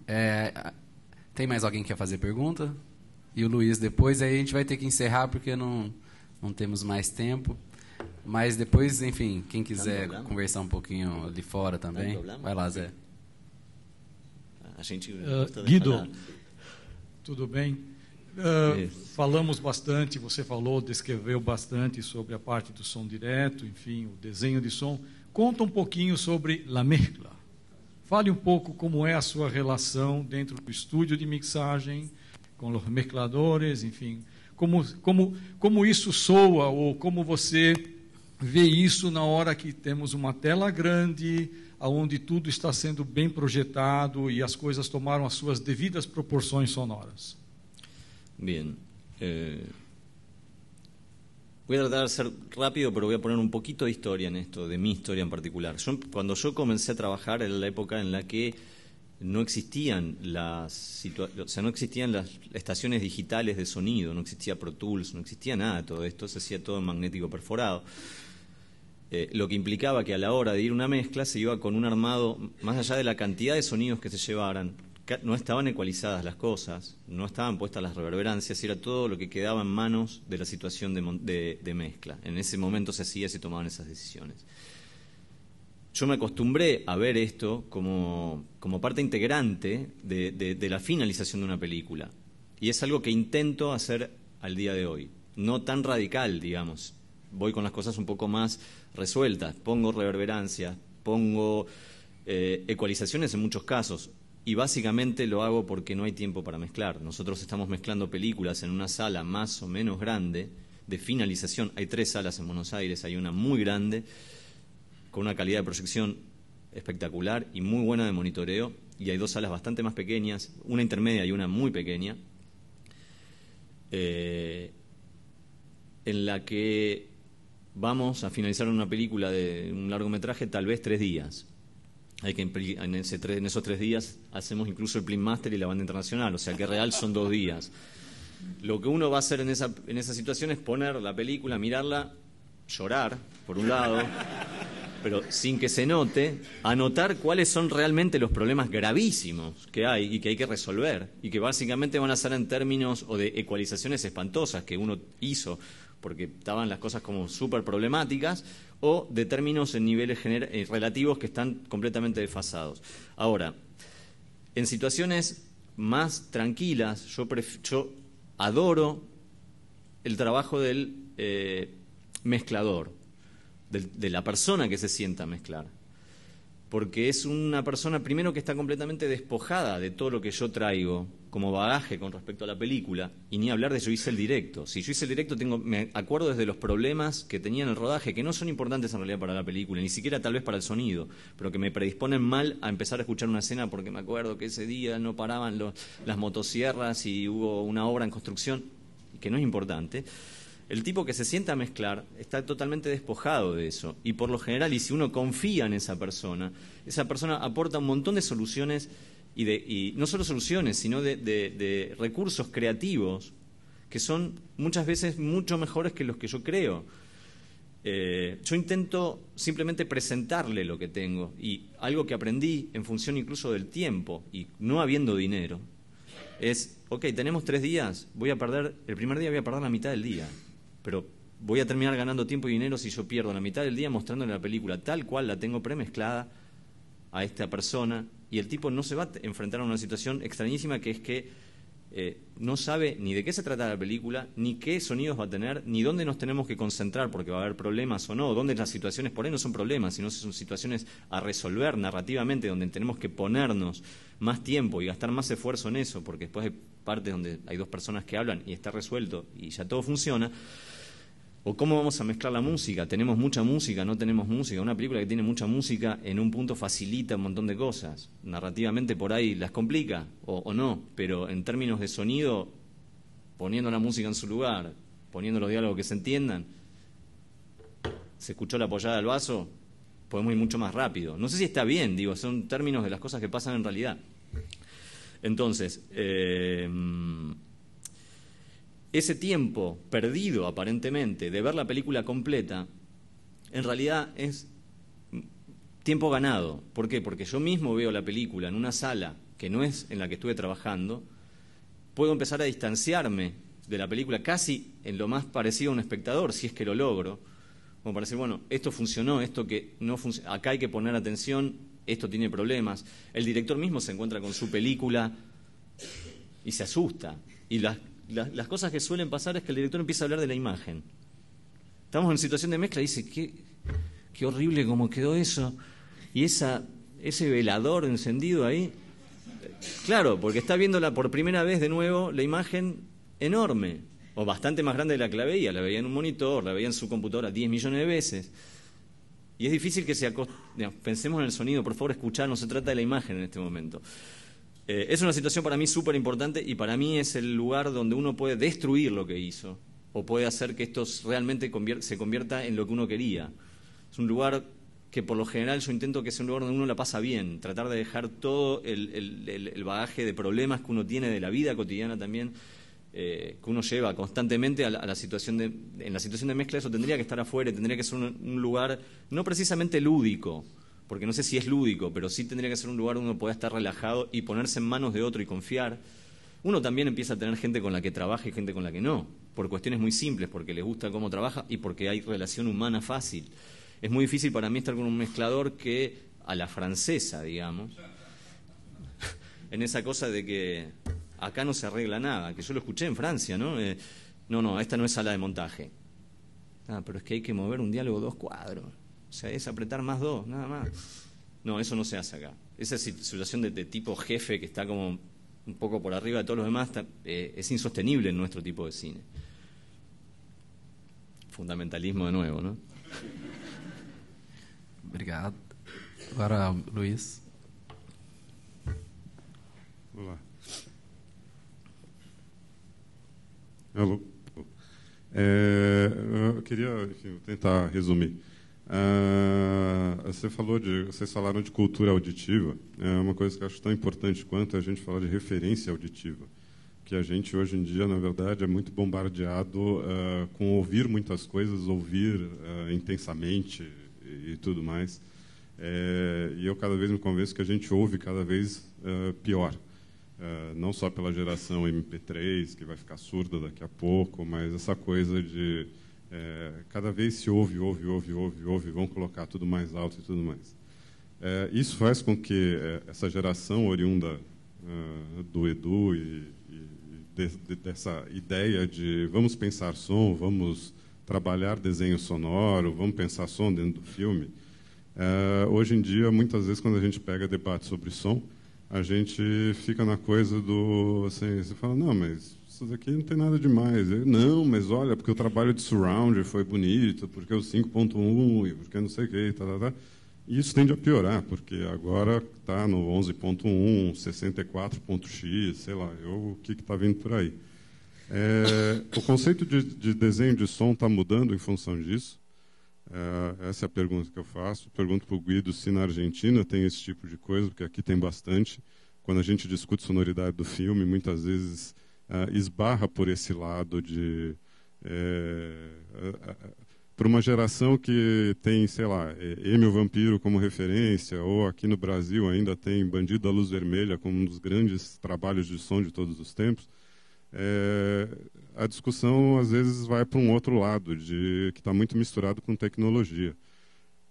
A: Tem mais alguém que quer fazer pergunta? E o Luiz depois, aí a gente vai ter que encerrar porque não temos mais tempo. Mas depois, enfim, quem quiser conversar um pouquinho ali fora também, vai lá, Zé.
E: A gente
I: Guido, tudo bem? Falamos bastante, você falou, descreveu bastante sobre a parte do som direto, enfim, o desenho de som. Conta um pouquinho sobre la mezcla. Fale um pouco como é a sua relação dentro do estúdio de mixagem, com os mezcladores, enfim, como isso soa, ou como você vê isso na hora que temos uma tela grande, onde tudo está sendo bem projetado e as coisas tomaram as suas devidas proporções sonoras.
E: Bien. Voy a tratar de ser rápido, pero voy a poner un poquito de historia en esto, de mi historia en particular. Cuando yo comencé a trabajar era la época en la que no existían las estaciones digitales de sonido, no existía Pro Tools, no existía nada de todo esto, se hacía todo en magnético perforado. Lo que implicaba que a la hora de ir a una mezcla se iba con un armado, más allá de la cantidad de sonidos que se llevaran, no estaban ecualizadas las cosas, no estaban puestas las reverberancias, era todo lo que quedaba en manos de la situación de mezcla. En ese momento se tomaban esas decisiones. Yo me acostumbré a ver esto como parte integrante de la finalización de una película. Y es algo que intento hacer al día de hoy. No tan radical, digamos. Voy con las cosas un poco más resueltas. Pongo reverberancias, pongo ecualizaciones en muchos casos. Y básicamente lo hago porque no hay tiempo para mezclar. Nosotros estamos mezclando películas en una sala más o menos grande de finalización. Hay 3 salas en Buenos Aires, hay una muy grande, con una calidad de proyección espectacular y muy buena de monitoreo, y hay 2 salas bastante más pequeñas, una intermedia y una muy pequeña, en la que vamos a finalizar una película de un largometraje tal vez 3 días. En esos 3 días hacemos incluso el Plin Master y la banda internacional, o sea que real son 2 días. Lo que uno va a hacer en esa situación es poner la película, mirarla, llorar, por un lado, pero sin que se note, anotar cuáles son realmente los problemas gravísimos que hay y que hay que resolver, y que básicamente van a ser en términos o de ecualizaciones espantosas que uno hizo, porque estaban las cosas como súper problemáticas, o de términos en niveles relativos que están completamente desfasados. Ahora, en situaciones más tranquilas, yo adoro el trabajo del mezclador, de la persona que se sienta a mezclar. Porque es una persona, primero, que está completamente despojada de todo lo que yo traigo como bagaje con respecto a la película, y ni hablar de yo hice el directo. Si yo hice el directo, me acuerdo desde los problemas que tenía en el rodaje, que no son importantes en realidad para la película, ni siquiera tal vez para el sonido, pero que me predisponen mal a empezar a escuchar una escena, porque me acuerdo que ese día no paraban las motosierras y hubo una obra en construcción, que no es importante. El tipo que se sienta a mezclar está totalmente despojado de eso, y por lo general, y si uno confía en esa persona aporta un montón de soluciones, y no solo soluciones, sino de recursos creativos que son muchas veces mucho mejores que los que yo creo. Yo intento simplemente presentarle lo que tengo, y algo que aprendí en función incluso del tiempo y no habiendo dinero es, ok, tenemos 3 días, el primer día voy a perder la mitad del día, pero voy a terminar ganando tiempo y dinero si yo pierdo la mitad del día mostrándole la película tal cual la tengo premezclada a esta persona, y el tipo no se va a enfrentar a una situación extrañísima, que es que no sabe ni de qué se trata la película, ni qué sonidos va a tener, ni dónde nos tenemos que concentrar porque va a haber problemas o no, dónde las situaciones por ahí no son problemas, sino son situaciones a resolver narrativamente, donde tenemos que ponernos más tiempo y gastar más esfuerzo en eso, porque después hay partes donde hay 2 personas que hablan y está resuelto y ya todo funciona. O cómo vamos a mezclar la música, tenemos mucha música, no tenemos música. Una película que tiene mucha música en un punto facilita un montón de cosas. Narrativamente por ahí las complica o no, pero en términos de sonido, poniendo la música en su lugar, poniendo los diálogos que se entiendan, se escuchó la apoyada del vaso, podemos ir mucho más rápido. No sé si está bien, digo, son términos de las cosas que pasan en realidad. Entonces, ese tiempo perdido aparentemente de ver la película completa, en realidad es tiempo ganado. ¿Por qué? Porque yo mismo veo la película en una sala que no es en la que estuve trabajando, puedo empezar a distanciarme de la película casi en lo más parecido a un espectador, si es que lo logro, como para decir, bueno, esto funcionó, esto que no funcionó, acá hay que poner atención, esto tiene problemas. El director mismo se encuentra con su película y se asusta, y las cosas que suelen pasar es que el director empieza a hablar de la imagen. Estamos en situación de mezcla y dice, qué horrible cómo quedó eso. Y ese velador encendido ahí. Claro, porque está viéndola por primera vez de nuevo la imagen enorme, o bastante más grande de la que la veía en un monitor, la veía en su computadora 10 millones de veces. Y es difícil que pensemos en el sonido, por favor, escuchar, no se trata de la imagen en este momento. Es una situación para mí súper importante, y para mí es el lugar donde uno puede destruir lo que hizo o puede hacer que esto realmente se convierta en lo que uno quería. Es un lugar que por lo general yo intento que sea un lugar donde uno la pasa bien, tratar de dejar todo el bagaje de problemas que uno tiene de la vida cotidiana también, que uno lleva constantemente a la situación en la situación de mezcla. Eso tendría que estar afuera, tendría que ser un lugar no precisamente lúdico, porque no sé si es lúdico, pero sí tendría que ser un lugar donde uno pueda estar relajado y ponerse en manos de otro y confiar. Uno también empieza a tener gente con la que trabaja y gente con la que no, por cuestiones muy simples, porque les gusta cómo trabaja y porque hay relación humana fácil. Es muy difícil para mí estar con un mezclador que a la francesa, digamos, en esa cosa de que acá no se arregla nada, que yo lo escuché en Francia, ¿no? No, esta no es sala de montaje. Pero es que hay que mover un diálogo 2 cuadros. O sea, es apretar más 2, nada más. No, eso no se hace acá. Esa situación de tipo jefe que está como un poco por arriba de todos los demás es insostenible en nuestro tipo de cine. Fundamentalismo de nuevo, ¿no?
A: Obrigado. Agora, Luiz.
J: Olá. Alô. Eu queria, enfim, tentar resumir. Vocês falaram de cultura auditiva. É uma coisa que eu acho tão importante quanto a gente falar de referência auditiva, que a gente hoje em dia, na verdade, é muito bombardeado com ouvir muitas coisas, ouvir intensamente e tudo mais. E eu cada vez me convenço que a gente ouve cada vez pior. Não só pela geração MP3, que vai ficar surda daqui a pouco, mas essa coisa de cada vez se ouve, vão colocar tudo mais alto e tudo mais. Isso faz com que essa geração oriunda do Edu dessa ideia de vamos pensar som, vamos trabalhar desenho sonoro, vamos pensar som dentro do filme. Hoje em dia, muitas vezes, quando a gente pega debate sobre som, a gente fica na coisa do... Assim, você fala, não, mas isso daqui não tem nada demais. Não, mas olha, porque o trabalho de surround foi bonito, porque o 5.1, e porque não sei o quê, E isso tende a piorar, porque agora está no 11.1, 64.x, sei lá, o que está vindo por aí. O conceito de desenho de som está mudando em função disso. Essa é a pergunta que eu faço. Pergunto para o Guido se na Argentina tem esse tipo de coisa, porque aqui tem bastante. Quando a gente discute sonoridade do filme, muitas vezes esbarra por esse lado de... para uma geração que tem, sei lá, Amy o Vampiro como referência, ou aqui no Brasil ainda tem Bandido da Luz Vermelha como um dos grandes trabalhos de som de todos os tempos, a discussão às vezes vai para um outro lado, que está muito misturado com tecnologia.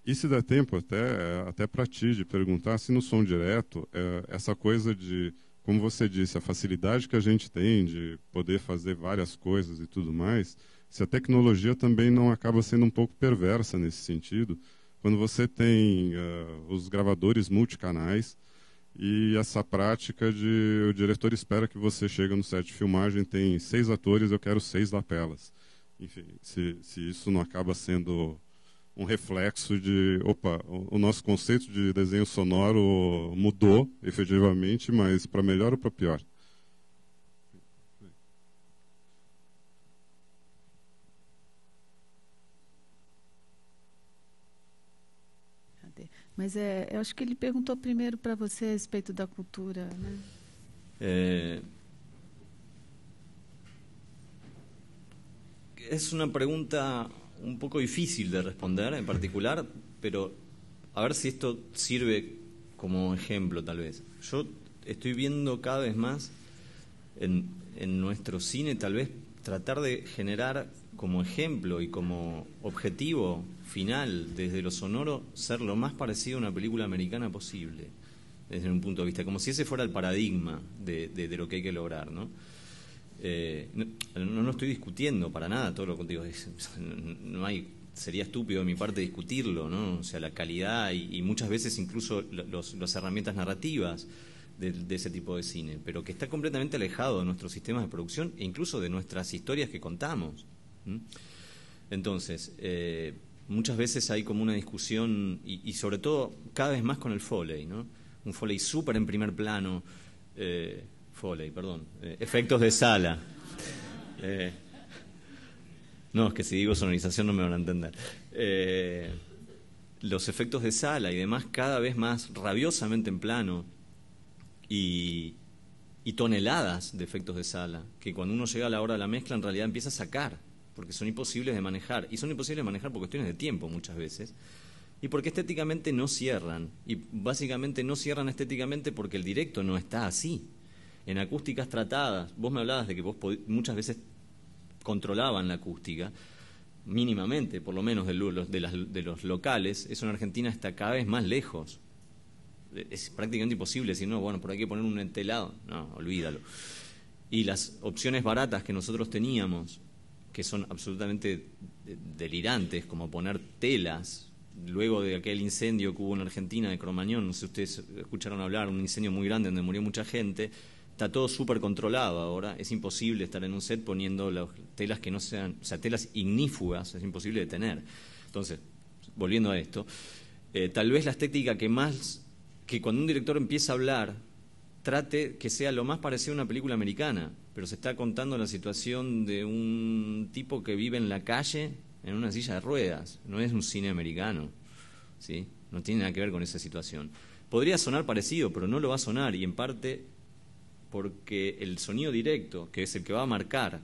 J: E se der tempo até para ti, de perguntar se no som direto, essa coisa de, como você disse, a facilidade que a gente tem de poder fazer várias coisas e tudo mais, se a tecnologia também não acaba sendo um pouco perversa nesse sentido, quando você tem os gravadores multicanais, e essa prática de o diretor espera que você chegue no set de filmagem, tem 6 atores, eu quero 6 lapelas. Enfim, se isso não acaba sendo um reflexo de, opa, o nosso conceito de desenho sonoro mudou, efetivamente, mas para melhor ou para pior?
C: Mas eu acho que ele perguntou primeiro para você a respeito da cultura, né?
E: Es una pregunta un poco difícil de responder en particular, pero a ver si esto sirve como ejemplo tal vez. Yo estoy viendo cada vez más en nuestro cine tal vez tratar de generar como ejemplo y como objetivo final desde lo sonoro ser lo más parecido a una película americana posible, desde un punto de vista, como si ese fuera el paradigma de lo que hay que lograr, ¿no? No estoy discutiendo para nada todo lo que digo, sería estúpido de mi parte discutirlo, ¿no? O sea, la calidad y muchas veces incluso las herramientas narrativas de ese tipo de cine, pero que está completamente alejado de nuestros sistemas de producción e incluso de nuestras historias que contamos. Entonces, muchas veces hay como una discusión y sobre todo cada vez más con el Foley, ¿no? Un Foley súper en primer plano, efectos de sala. No, es que si digo sonorización no me van a entender. Los efectos de sala y demás cada vez más rabiosamente en plano y toneladas de efectos de sala que cuando uno llega a la hora de la mezcla en realidad empieza a sacar, porque son imposibles de manejar, y son imposibles de manejar por cuestiones de tiempo muchas veces, y porque estéticamente no cierran, y básicamente no cierran estéticamente porque el directo no está así. En acústicas tratadas, vos me hablabas de que vos muchas veces controlaban la acústica, mínimamente, por lo menos de los locales, eso en Argentina está cada vez más lejos. Es prácticamente imposible decir, no, bueno, por ahí hay que poner un entelado. No, olvídalo. Y las opciones baratas que nosotros teníamos, que son absolutamente delirantes, como poner telas luego de aquel incendio que hubo en Argentina de Cromañón, no sé si ustedes escucharon hablar, un incendio muy grande donde murió mucha gente, está todo súper controlado ahora, es imposible estar en un set poniendo las telas que no sean, o sea, telas ignífugas, es imposible de tener. Entonces, volviendo a esto, tal vez la estética que cuando un director empieza a hablar, trate que sea lo más parecido a una película americana, pero se está contando la situación de un tipo que vive en la calle en una silla de ruedas, no es un cine americano, ¿sí? No tiene nada que ver con esa situación. Podría sonar parecido, pero no lo va a sonar, y en parte porque el sonido directo, que es el que va a marcar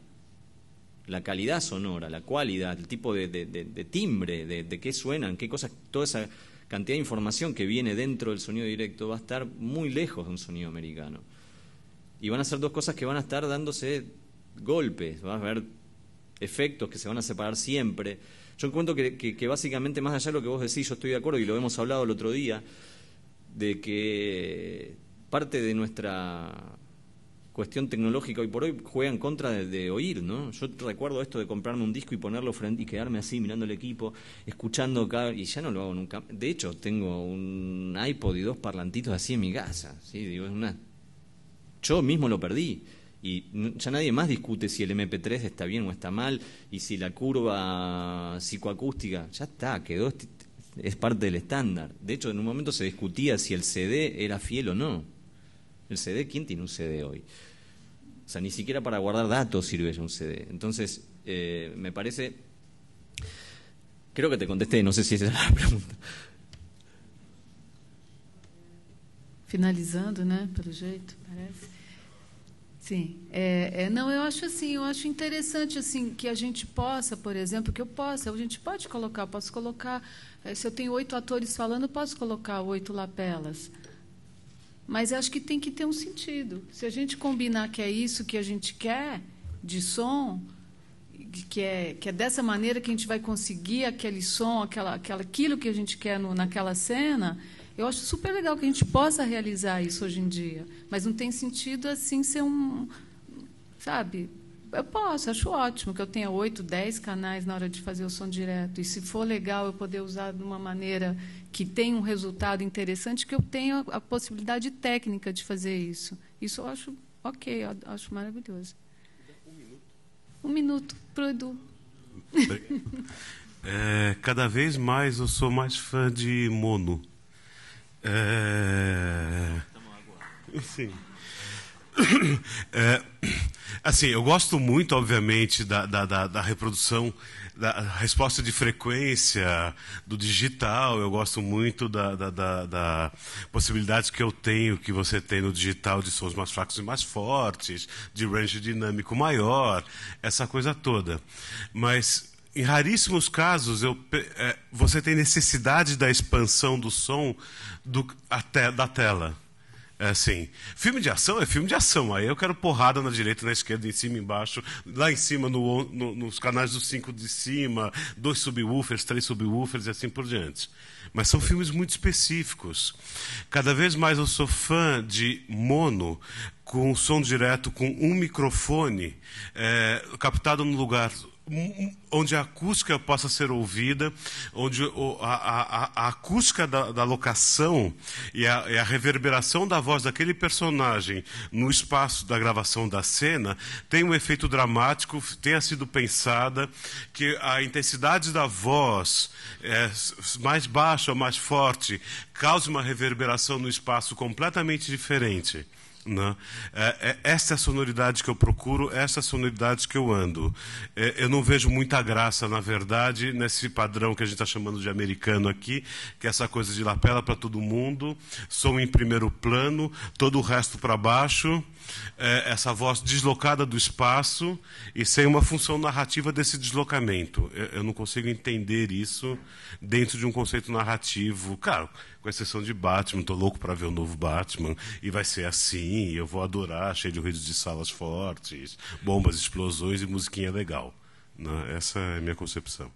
E: la calidad sonora, la cualidad, el tipo de timbre, de qué suenan, qué cosas, toda esa cantidad de información que viene dentro del sonido directo va a estar muy lejos de un sonido americano. Y van a ser dos cosas que van a estar dándose golpes, va a haber efectos que se van a separar siempre. Yo encuentro que básicamente, más allá de lo que vos decís, yo estoy de acuerdo, y lo hemos hablado el otro día, de que parte de nuestra cuestión tecnológica hoy por hoy juega en contra de oír, ¿no? Yo recuerdo esto de comprarme un disco y ponerlo frente y quedarme así mirando el equipo, escuchando y ya no lo hago nunca. De hecho, tengo un iPod y 2 parlantitos así en mi casa, ¿sí? Digo, yo mismo lo perdí. Y ya nadie más discute si el MP3 está bien o está mal, y si la curva psicoacústica, ya está, quedó, es parte del estándar. De hecho, en un momento se discutía si el CD era fiel o no. El CD, ¿quién tiene un CD hoy? O sea, ni siquiera para guardar datos sirve ya un CD. Entonces, me parece... Creo que te contesté, no sé si esa es la pregunta.
C: Finalizando, né, pelo jeito, parece. Sim. Não, eu acho interessante assim, que a gente possa, por exemplo, a gente pode colocar, posso colocar, se eu tenho 8 atores falando, eu posso colocar 8 lapelas. Mas acho que tem que ter um sentido. Se a gente combinar que é isso que a gente quer de som, que é dessa maneira que a gente vai conseguir aquele som, aquilo que a gente quer naquela cena, eu acho super legal que a gente possa realizar isso hoje em dia. Mas não tem sentido assim ser sabe? Eu acho ótimo que eu tenha 8, 10 canais na hora de fazer o som direto. E se for legal eu poder usar de uma maneira que tenha um resultado interessante, que eu tenha a possibilidade técnica de fazer isso. Isso eu acho ok, eu acho maravilhoso. Um minuto para o Edu.
D: Cada vez mais eu sou mais fã de mono. Sim. Assim, eu gosto muito, obviamente, da reprodução, da resposta de frequência do digital. Eu gosto muito da possibilidade que eu tenho, que você tem no digital, de sons mais fracos e mais fortes, de range dinâmico maior, essa coisa toda. Mas, em raríssimos casos, você tem necessidade da expansão do som da tela. Assim, filme de ação é filme de ação. Aí eu quero porrada na direita, na esquerda, em cima, embaixo, lá em cima, nos canais dos 5 de cima, 2 subwoofers, 3 subwoofers e assim por diante. Mas são filmes muito específicos. Cada vez mais eu sou fã de mono, com som direto, com um microfone captado no lugar onde a acústica possa ser ouvida, onde a acústica da locação e a reverberação da voz daquele personagem no espaço da gravação da cena tem um efeito dramático, tenha sido pensada, que a intensidade da voz mais baixa ou mais forte cause uma reverberação no espaço completamente diferente. Não. Essa é a sonoridade que eu procuro, essa é a sonoridade que eu ando. Eu não vejo muita graça, na verdade, nesse padrão que a gente está chamando de americano aqui, que é essa coisa de lapela para todo mundo, som em primeiro plano, todo o resto para baixo, essa voz deslocada do espaço e sem uma função narrativa desse deslocamento. Eu não consigo entender isso dentro de um conceito narrativo. Claro, com exceção de Batman, estou louco para ver o novo Batman, e vai ser assim, eu vou adorar, cheio de ruídos de salas fortes, bombas, explosões e musiquinha legal. Essa é a minha concepção.